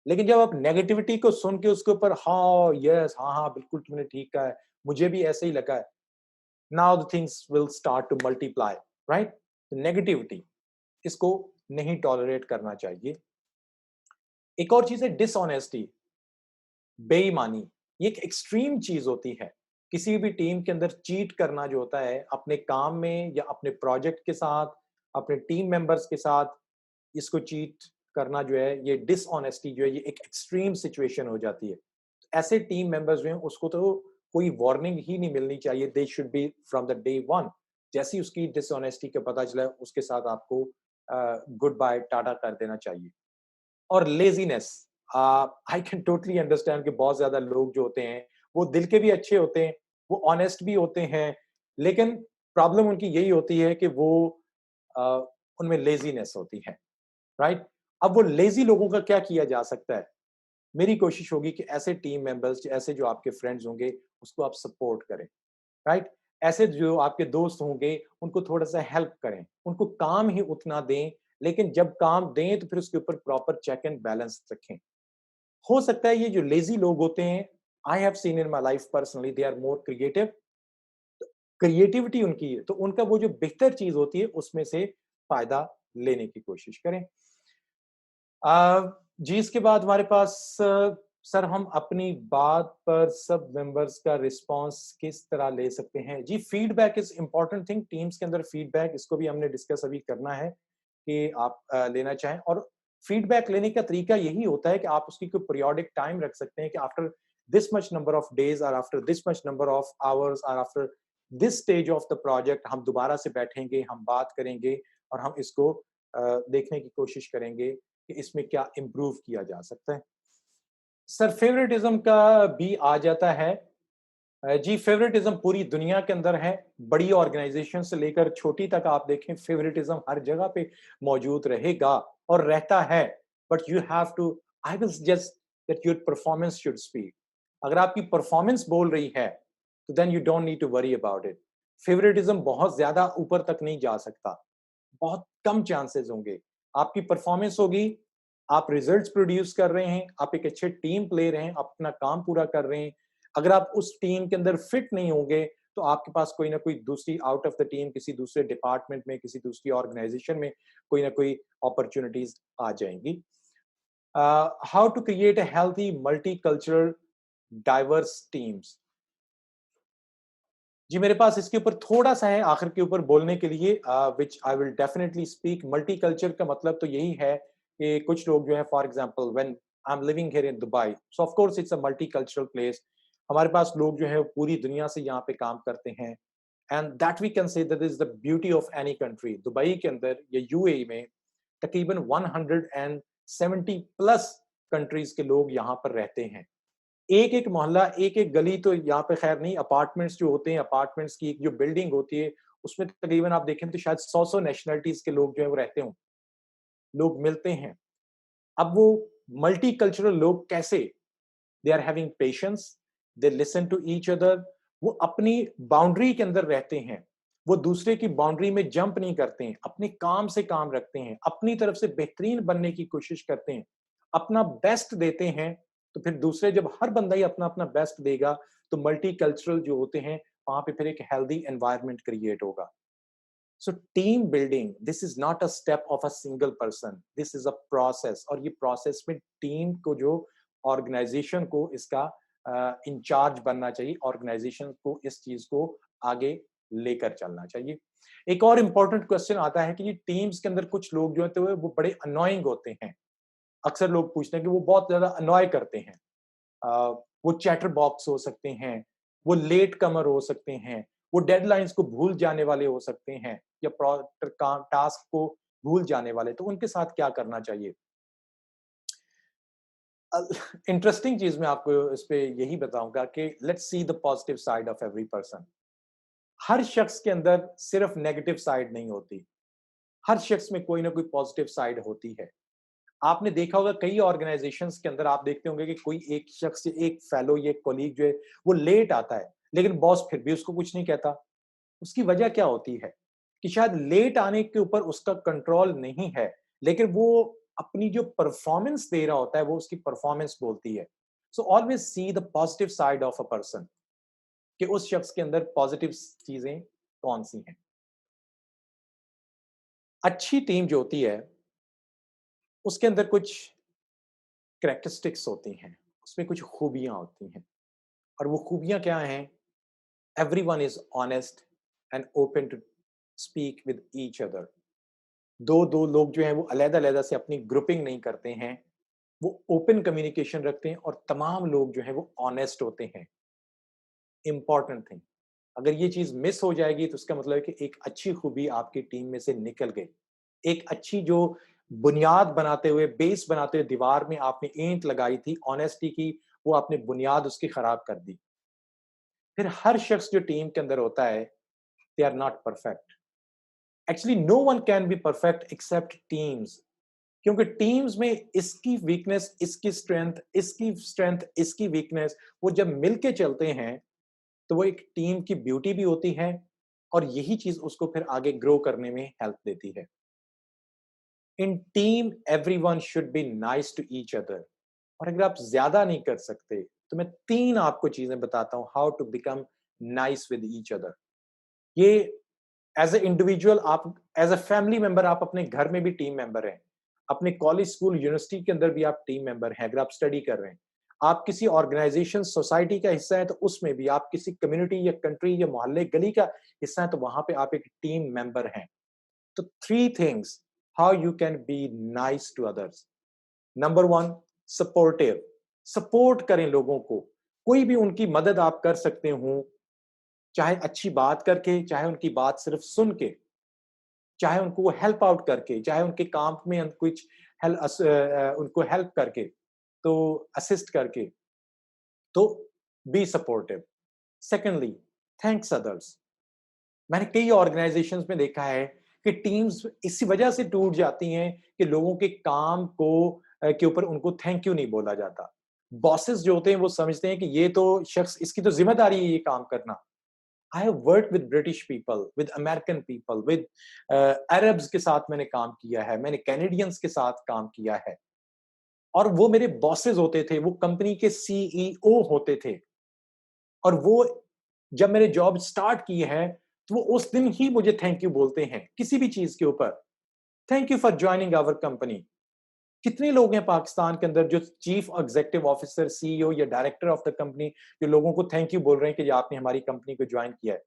लेकिन जब आप नेगेटिविटी को सुन के उसके ऊपर हाँ यस हाँ हाँ बिल्कुल तुमने ठीक कहा है, मुझे भी ऐसे ही लगा है, now the things will start to multiply. Right? Negativity, इसको नहीं टॉलरेट करना चाहिए। एक और चीज है डिसऑनेस्टी, बेईमानी। ये एक एक्सट्रीम चीज होती है। किसी भी टीम के अंदर चीट करना जो होता है अपने काम में या अपने प्रोजेक्ट के साथ, अपने टीम मेंबर्स के साथ, इसको चीट करना जो है, ये डिसऑनेस्टी जो है, ये एक एक्सट्रीम सिचुएशन हो जाती है। ऐसे टीम मेंबर्स जो हैं उसको तो कोई वार्निंग ही नहीं मिलनी चाहिए। They should be from the day one. जैसी उसकी डिसऑनेस्टी का पता चला उसके साथ आपको गुड बाय टाटा कर देना चाहिए। और laziness, I can totally understand कि बहुत ज्यादा लोग जो होते हैं वो दिल के भी अच्छे होते हैं, वो ऑनेस्ट भी होते हैं, लेकिन प्रॉब्लम उनकी यही होती है कि वो uh, उनमें लेजीनेस होती है, राइट? अब वो लेजी लोगों का क्या किया जा सकता है? मेरी कोशिश होगी कि ऐसे टीम मेंबर्स, ऐसे जो आपके फ्रेंड्स होंगे, उसको आप सपोर्ट करें, राइट? ऐसे जो आपके दोस्त होंगे, उनको थोड़ा-सा हेल्प करें, उनको काम ही उतना दें, लेकिन जब काम दें तो फिर उसके ऊपर प्रॉपर चेक एंड बैलेंस रखें। हो सकता है ये जो लेज़ी लोग होते हैं, I have seen in my life personally, they are more creative, creativity उनकी है, तो उनका वो जो बेहतर चीज़ होती है, उसमें से फ़ायदा लेने की कोशिश करें। जी, इसके बाद हमारे पास सर, हम अपनी बात पर सब मेंबर्स का रिस्पॉन्स किस तरह ले सकते हैं? जी, feedback is important thing. Teams के अंदर फीडबैक, इसको भी हमने डिस्कस अभी करना है कि आप लेना चाहें। और फीडबैक लेने का तरीका यही होता है कि आप उसकी कोई पीरियोडिक टाइम रख सकते हैं कि after this much number of days और after this much number of hours और after this stage of the project हम दोबारा से बैठेंगे, हम बात करेंगे और हम इसको देखने की कोशिश करेंगे कि इसमें क्या इम्प्रूव किया जा सकता है। सर, फेवरेटिज्म का भी आ जाता है। जी, फेवरेटिज्म पूरी दुनिया के अंदर है। बड़ी ऑर्गेनाइजेशन से लेकर छोटी तक आप देखें, फेवरेटिज्म हर जगह पे मौजूद रहेगा और रहता है। But you have to, I will suggest that your performance should speak. अगर आपकी परफॉर्मेंस बोल रही है, तो then you don't need to worry about it. Favouritism बहुत ज्यादा ऊपर तक नहीं जा सकता। बहुत कम चांसेस होंगे। आपकी परफॉर्मेंस होगी, आप रिजल्ट्स प्रोड्यूस कर रहे हैं, आप एक अच्छे टीम प्लेयर हैं, आप अपना काम पूरा कर रहे हैं। अगर आप उस टीम के अंदर फिट नहीं होंगे, तो आपके पास कोई ना कोई दूसरी आउट ऑफ द टीम, किसी दूसरे डिपार्टमेंट में, किसी दूसरी ऑर्गेनाइजेशन में कोई ना कोई अपॉर्चुनिटीज आ जाएंगी। How to create a healthy multicultural diverse teams. जी, मेरे पास इसके ऊपर थोड़ा-सा है आखिर के ऊपर बोलने के लिए, which I will definitely speak. Multiculture का मतलब तो यही है कि कुछ लोग जो हैं, for example when I am living here in Dubai, so of course it's a multicultural place. हमारे पास लोग जो हैं पूरी दुनिया से यहाँ पे काम करते हैं, and that we can say that is the beauty of any country. Dubai के अंदर या यूएई में तकरीबन 170 प्लस कंट्रीज़ के लोग यहाँ पर रहते हैं। एक-एक मोहल्ला, एक-एक गली तो यहाँ पे खैर नहीं, अपार्टमेंट्स जो होते हैं, अपार्टमेंट्स की एक जो बिल्डिंग होती है, उसमें तकरीबन आप देखें तो शायद 100-100 नेशनैलिटीज़ के लोग जो हैं वो रहते हों, लोग मिलते हैं। अब वो मल्टीकल्चरल लोग कैसे? They are having patience, they listen to each other, वो अपनी बाउंड्री के अंदर रहते हैं, वो दूसरे की बाउंड्री में जंप नहीं करते हैं, अपने काम से काम रखते हैं, अपनी तरफ से बेहतरीन बनने की कोशिश करते हैं, अपना बेस्ट देते हैं। तो फिर दूसरे, जब हर बंदा ही अपना-अपना बेस्ट देगा, तो मल्टीकल्चरल जो होते हैं, वहाँ पे फिर एक हेल्दी एनवायरनमेंट क्रिएट होगा। So team building, this is not a step of a single person, this is a process, और ये प्रोसेस में टीम को, जो ऑर्गेनाइजेशन को इसका इंचार्ज बनना चाहिए, ऑर्गेनाइजेशन को इस चीज को आगे लेकर चलना चाहिए। एक और इम्पोर्टेंट क्वेश्चन आता है कि ये टीम्स के अंदर कुछ लोग जो होते हैं वो बड़े अनोइंग होते हैं। अक्सर लोग पूछते हैं कि वो बहुत ज्यादा अनॉय करते हैं। अ, वो चैटर बॉक्स हो सकते हैं, वो लेट कमर हो सकते हैं, वो डेडलाइंस को भूल जाने वाले हो सकते हैं, या प्रोजेक्ट का टास्क को भूल जाने वाले, तो उनके साथ क्या करना चाहिए? इंटरेस्टिंग चीज मैं आपको इस पे यही बताऊंगा कि let's see the positive side of every person. हर शख्स के अंदर सिर्फ नेगेटिव साइड नहीं होती, हर शख्स में कोई ना कोई पॉजिटिव साइड होती है। आपने देखा होगा कई ऑर्गेनाइजेशंस के अंदर आप देखते होंगे कि कोई एक शख्स, एक फेलो, ये कोलीग जो है वो लेट आता है, लेकिन बॉस फिर भी उसको कुछ नहीं कहता। उसकी वजह क्या होती है? कि शायद लेट आने के ऊपर उसका कंट्रोल नहीं है, लेकिन वो अपनी जो परफॉर्मेंस दे रहा होता है, वो उसकी परफॉर्मेंस बोलती है। So always see the positive side of a person, कि उस शख्स के अंदर पॉजिटिव चीजें कौन सी हैं। अच्छी टीम जो होती है, उसके अंदर कुछ कैरेक्टरिस्टिक्स होती हैं, उसमें कुछ खूबियाँ होती हैं और वो खूबियाँ क्या हैं? Everyone is honest and open to speak with each other. 2-2 लोग जो हैं वो अलग-अलग से अपनी ग्रुपिंग नहीं करते हैं, वो ओपन कम्युनिकेशन रखते हैं और तमाम लोग जो हैं वो ऑनेस्ट होते हैं। इम्पोर्टेंट थिंग, अगर ये चीज़ मिस हो जाएगी तो उसका मतलब है कि एक अच्छी खूबी आपकी टीम में से निकल गई। एक अच्छी जो बुनियाद बनाते हुए, बेस बनाते हुए दीवार में आपने ईंट लगाई थी ऑनेस्टी की, वो आपने बुनियाद उसकी खराब कर दी। फिर हर शख्स जो टीम के अंदर होता है, they are not perfect. Actually no one can be perfect except teams, क्योंकि टीम्स में इसकी वीकनेस, इसकी स्ट्रेंथ, इसकी वीकनेस, वो जब मिलके चलते हैं, तो वो एक टीम की ब्यूटी भी होती है और यही चीज़ उसको फिर आगे ग्रो करने में हेल्प देती है। In team everyone should be nice to each other. और अगर आप ज़्यादा नहीं कर सकते, तो मैं 3 आपको चीज़ें बताता हूँ how to become nice with each other. ये एज़ अ इंडिविजुअल आप एज़ अ फैमिली मेंबर आप अपने घर में भी टीम मेंबर हैं। अपने कॉलेज, स्कूल, यूनिवर्सिटी के अंदर भी आप टीम मेंबर हैं, अगर आप स्टडी कर रहे हैं। आप किसी ऑर्गेनाइज़ेशन, सोसाइटी का हिस्सा हैं, तो उसमें भी आप किसी कम्युनिटी या कंट्री या मोहल्ले, गली का हिस्सा हैं, तो वहाँ पे आप एक टीम मेंबर हैं। तो 3 things how you can be nice to others. Number 1, supportive. Support करें लोगों को। कोई भी उनकी मदद आप कर सकते हो, चाहे अच्छी बात करके, चाहे उनकी बात सिर्फ सुन के, चाहे उनको हेल्प आउट करके, चाहे उनके काम में कुछ उनको हेल्प करके, तो असिस्ट करके, तो be supportive. Secondly, thanks others. मैंने कई ऑर्गेनाइजेशंस में देखा है कि टीम्स इसी वजह से टूट जाती हैं कि लोगों के काम को के ऊपर उनको थैंक यू नहीं बोला जाता। बॉसेस जो होते हैं वो समझते हैं कि ये तो शख्स, इसकी तो ज़िम्मेदारी है ये काम करना। I have worked with British people, with American people, with Arabs के साथ मैंने काम किया है, मैंने कैनेडियंस के साथ काम किया है और वो मेरे बॉसेस होते थे, वो कंपनी के सीईओ होते थे और वो जब मैंने जॉब स्टार्ट की है, तो वो उस दिन ही मुझे थैंक यू बोलते हैं, किसी भी चीज़ के ऊपर। Thank you for joining our company. कितने लोग हैं पाकिस्तान के अंदर जो चीफ एग्जीक्यूटिव ऑफिसर, सीईओ या डायरेक्टर ऑफ द कंपनी जो लोगों को थैंक यू बोल रहे हैं कि आपने हमारी कंपनी को ज्वाइन किया है।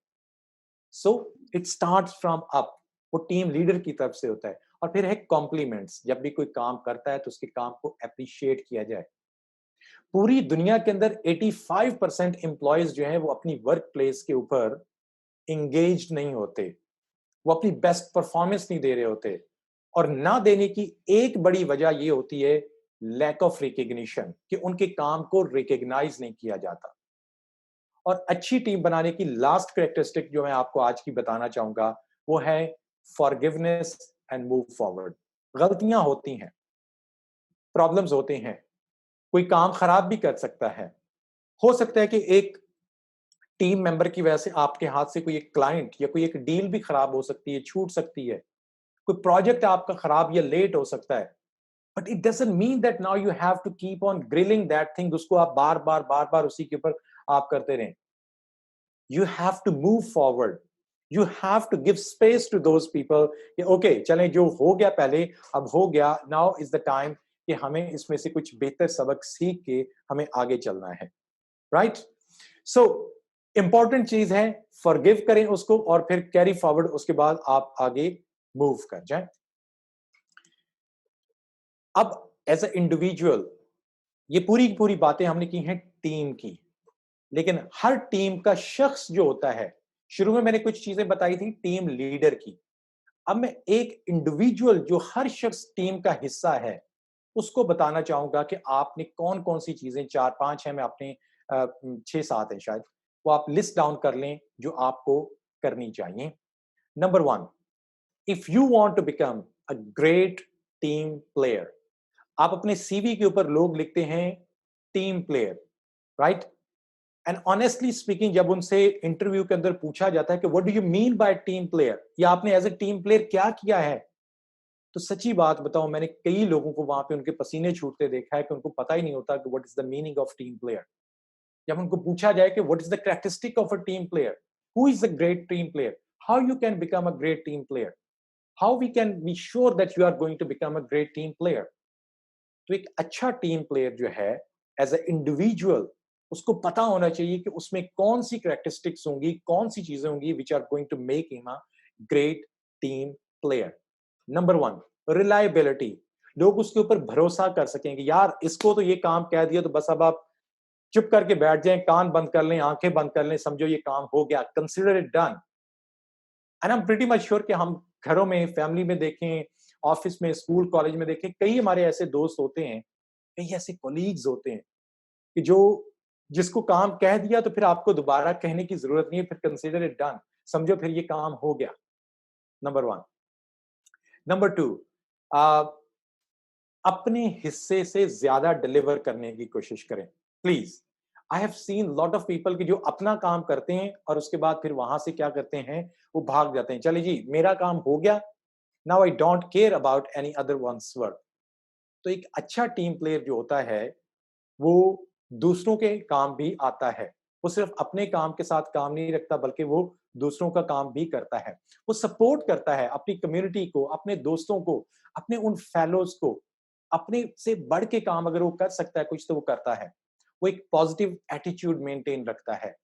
So it starts from up, वो टीम लीडर की तरफ से होता है। और फिर है कॉम्प्लीमेंट्स, जब भी कोई काम करता है तो उसके काम को अप्रिशिएट किया जाए। पूरी दुनिया के अंदर 85% एम्प्लॉयज जो हैं वो अपनी वर्क प्लेस के ऊपर एंगेज्ड नहीं होते, वो अपनी बेस्ट परफॉर्मेंस नहीं दे रहे होते और ना देने की एक बड़ी वजह ये होती है लैक ऑफ रिकग्निशन, कि उनके काम को रिकग्नाइज नहीं किया जाता। और अच्छी टीम बनाने की लास्ट कैरेक्टरिस्टिक जो मैं आपको आज की बताना चाहूंगा वो है फॉरगिवनेस एंड मूव फॉरवर्ड। गलतियां होती हैं, प्रॉब्लम्स होते हैं, कोई काम खराब भी कर सकता है। हो सकता है कि एक टीम मेंबर की वजह से आपके हाथ से कोई एक क्लाइंट या कोई एक डील भी खराब हो सकती है, छूट सकती है। कोई प्रोजेक्ट आपका खराब या लेट हो सकता है। But it doesn't mean that now you have to keep on grilling that thing, उसको आप बार बार उसी के ऊपर आप करते रहें। You have to move forward, you have to give space to those people कि ओके चलें, जो हो गया पहले अब हो गया, नाउ इज द टाइम कि हमें इसमें से कुछ बेहतर सबक सीख के हमें आगे चलना है। राइट? सो इंपॉर्टेंट चीज है, फॉरगिव करें उसको और फिर कैरी फॉरवर्ड, उसके बाद आप आगे मूव कर जाएं। अब एज अ इंडिविजुअल ये पूरी की पूरी बातें हमने की हैं टीम की, लेकिन हर टीम का शख्स जो होता है, शुरू में मैंने कुछ चीजें बताई थी टीम लीडर की। अब मैं एक इंडिविजुअल जो हर शख्स टीम का हिस्सा है उसको बताना चाहूंगा कि आपने कौन कौन सी चीजें, 4-5 है, मैं अपने 6-7 है शायद, वो आप लिस्ट डाउन कर लें जो आपको करनी चाहिए। Number 1, if you want to become a great team player, आप अपने सीवी के ऊपर लोग लिखते हैं team player, right? And honestly speaking, जब उनसे इंटरव्यू के अंदर पूछा जाता है कि what do you mean by team player, या आपने एज ए टीम प्लेयर क्या किया है, तो सच्ची बात बताऊं, मैंने कई लोगों को वहां पे उनके पसीने छूटते देखा है कि उनको पता ही नहीं होता कि what is the meaning of team player. जब उनको पूछा जाए कि what is the characteristic of a team player, who is a great team player, how you can become a great team player, how we can be sure that you are going to become a great team player, तो एक अच्छा team player जो है as a individual उसको पता होना चाहिए कि उसमें कौन सी कैरेक्टरिस्टिक्स होंगी, कौन सी चीजें होंगी which are going to make him a great team player. Number 1, reliability. लोग उसके ऊपर भरोसा कर सकेंगे, यार इसको तो ये काम कह दिया तो बस अब आप चुप करके बैठ जाएं, कान बंद कर लें, आंखें बंद कर लें, समझो ये काम हो गया, consider it done. And I am pretty much sure कि हम घरों में, फैमिली में देखें, ऑफिस में, स्कूल, कॉलेज में देखें, कई हमारे ऐसे दोस्त होते हैं, कई ऐसे कोलीग्स होते हैं कि जो जिसको काम कह दिया तो फिर आपको दोबारा कहने की जरूरत नहीं है, फिर कंसिडर इट डन, समझो फिर ये काम हो गया। नंबर 1। नंबर 2, अपने हिस्से से ज्यादा डिलीवर करने की कोशिश करें please. I have seen lot of people कि जो अपना काम करते हैं और उसके बाद फिर वहां से क्या करते हैं, वो भाग जाते हैं, चलिए जी मेरा काम हो गया, now I don't care about any other one's work. तो एक अच्छा टीम प्लेयर जो होता है वो दूसरों के काम भी आता है, वो सिर्फ अपने काम के साथ काम नहीं रखता बल्कि वो दूसरों का काम भी करता है, वो सपोर्ट करता है अपनी कम्युनिटी को, अपने दोस्तों को, अपने उन फेलोज को, अपने से बढ़ के काम अगर वो कर सकता है कुछ तो वो करता है। वो एक पॉजिटिव एटीट्यूड मेंटेन रखता है,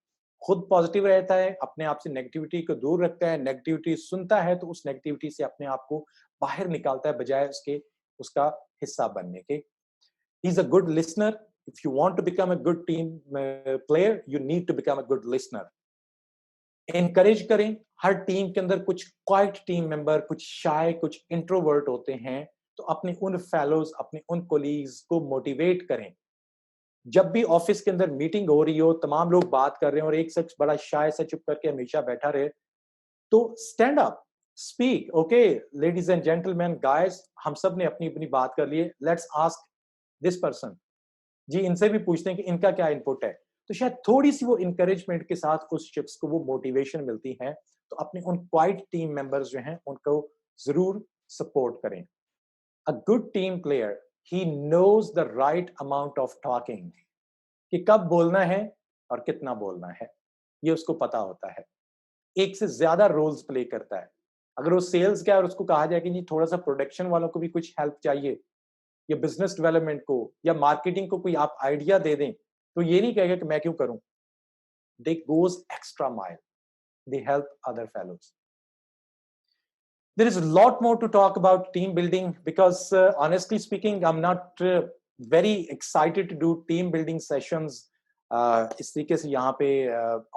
खुद पॉजिटिव रहता है, अपने आप से नेगेटिविटी को दूर रखता है, नेगेटिविटी सुनता है तो उस नेगेटिविटी से अपने आप को बाहर निकालता है बजाय उसके उसका हिस्सा बनने के। He is a good listener. If you want to become a good team player, you need to become a good listener. Encourage करें, हर टीम के अंदर कुछ क्वाइट टीम मेंबर, कुछ शाय, कुछ इंट्रोवर्ट होते हैं, तो अपने उन फेलोज, अपने उन कोलीग्स को मोटिवेट करें। जब भी ऑफिस के अंदर मीटिंग हो रही हो, तमाम लोग बात कर रहे हैं और एक शख्स बड़ा शाय से चुप करके हमेशा बैठा रहे, तो stand up, speak. Okay ladies and gentleman, guys, हम सब ने अपनी अपनी बात कर ली है, लेट्स आस्क दिस पर्सन, जी इनसे भी पूछते हैं कि इनका क्या इनपुट है। तो शायद थोड़ी सी वो इंकरेजमेंट के साथ उस शख्स को वो मोटिवेशन मिलती है, तो अपने उन क्वाइट टीम मेंबर्स जो हैं उनको जरूर सपोर्ट करें। A good team player, he knows the right amount of talking, कि कब बोलना है और कितना बोलना है, ये उसको पता होता है। एक से ज्यादा रोल्स प्ले करता है। अगर वो सेल्स का है और उसको कहा जाए कि जी थोड़ा सा प्रोडक्शन वालों को भी कुछ हेल्प चाहिए, या बिजनेस डेवलपमेंट को या मार्केटिंग को कोई आप आइडिया दे दें, तो ये नहीं कहेगा कि मैं क्यों करूं। They goes extra mile, they help other fellows. There is a lot more to talk about team building because honestly speaking, I'm not very excited to do team building sessions इस तरीके से यहाँ पे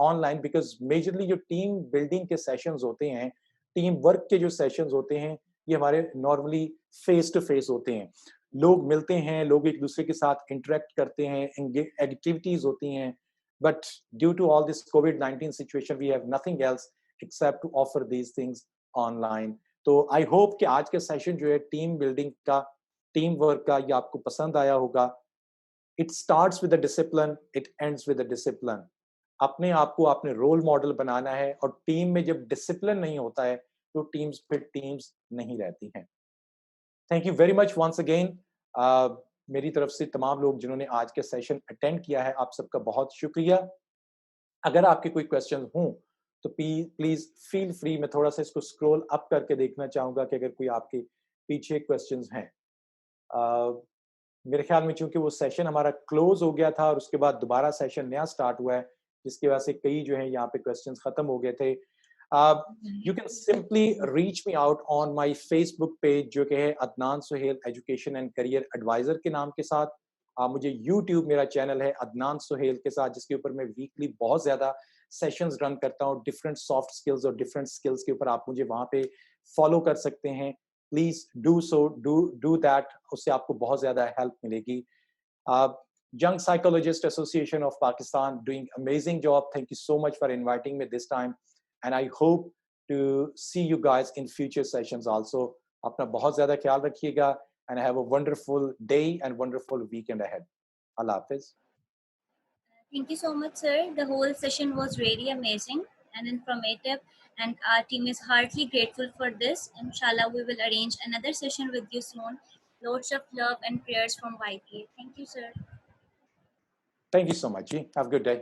ऑनलाइन, बिकॉज मेजरली जो team building के sessions होते हैं, team work के जो सेशंस होते हैं, ये हमारे नॉर्मली फेस टू फेस होते हैं। लोग मिलते हैं, लोग एक दूसरे के साथ इंटरेक्ट करते हैं, एक्टिविटीज होती हैं, but due to all this कोविड-19 situation we have nothing else except to offer these things online. तो आई होप कि आज का सेशन जो है टीम बिल्डिंग का, टीम वर्क का, ये आपको पसंद आया होगा। It starts with the discipline, it ends with the discipline. अपने आप को आपने रोल मॉडल बनाना है, और टीम में जब डिसिप्लिन नहीं होता है तो टीम्स फिर टीम्स नहीं रहती हैं। Thank you very much once again. मेरी तरफ से तमाम लोग जिन्होंने आज के सेशन अटेंड किया है, आप सबका बहुत शुक्रिया। अगर आपके कोई क्वेश्चन हों तो प्लीज फील फ्री, मैं थोड़ा सा इसको स्क्रॉल अप करके देखना चाहूंगा कि अगर कोई आपके पीछे क्वेश्चंस हैं। मेरे ख्याल में चूंकि वो सेशन हमारा क्लोज हो गया था और उसके बाद दोबारा सेशन नया स्टार्ट हुआ है, जिसकी वजह से कई जो है यहाँ पे क्वेश्चंस खत्म हो गए थे। You can simply reach me out on my Facebook page, जो कि है Adnan Suhail education and career adviser के नाम के साथ। मुझे यूट्यूब मेरा चैनल है अदनान सुहेल के साथ, जिसके ऊपर मैं वीकली बहुत ज्यादा सेशंस रन करता हूँ डिफरेंट सॉफ्ट स्किल्स और डिफरेंट स्किल्स के ऊपर। आप मुझे वहां पे फॉलो कर सकते हैं, please do so, do that, उससे आपको बहुत ज्यादा हेल्प मिलेगी। Young Psychologist Association of Pakistan doing amazing job. Thank you so much for inviting me this time, and I hope to see you guys in future sessions also. अपना बहुत ज़्यादा ख्याल रखिएगा, and have a wonderful day and wonderful weekend ahead. Allah Hafiz. Thank you so much, sir. The whole session was really amazing and informative, and our team is heartily grateful for this. Inshallah, we will arrange another session with you soon. Lots of love and prayers from YPA. Thank you, sir. Thank you so much. Ji. Have a good day.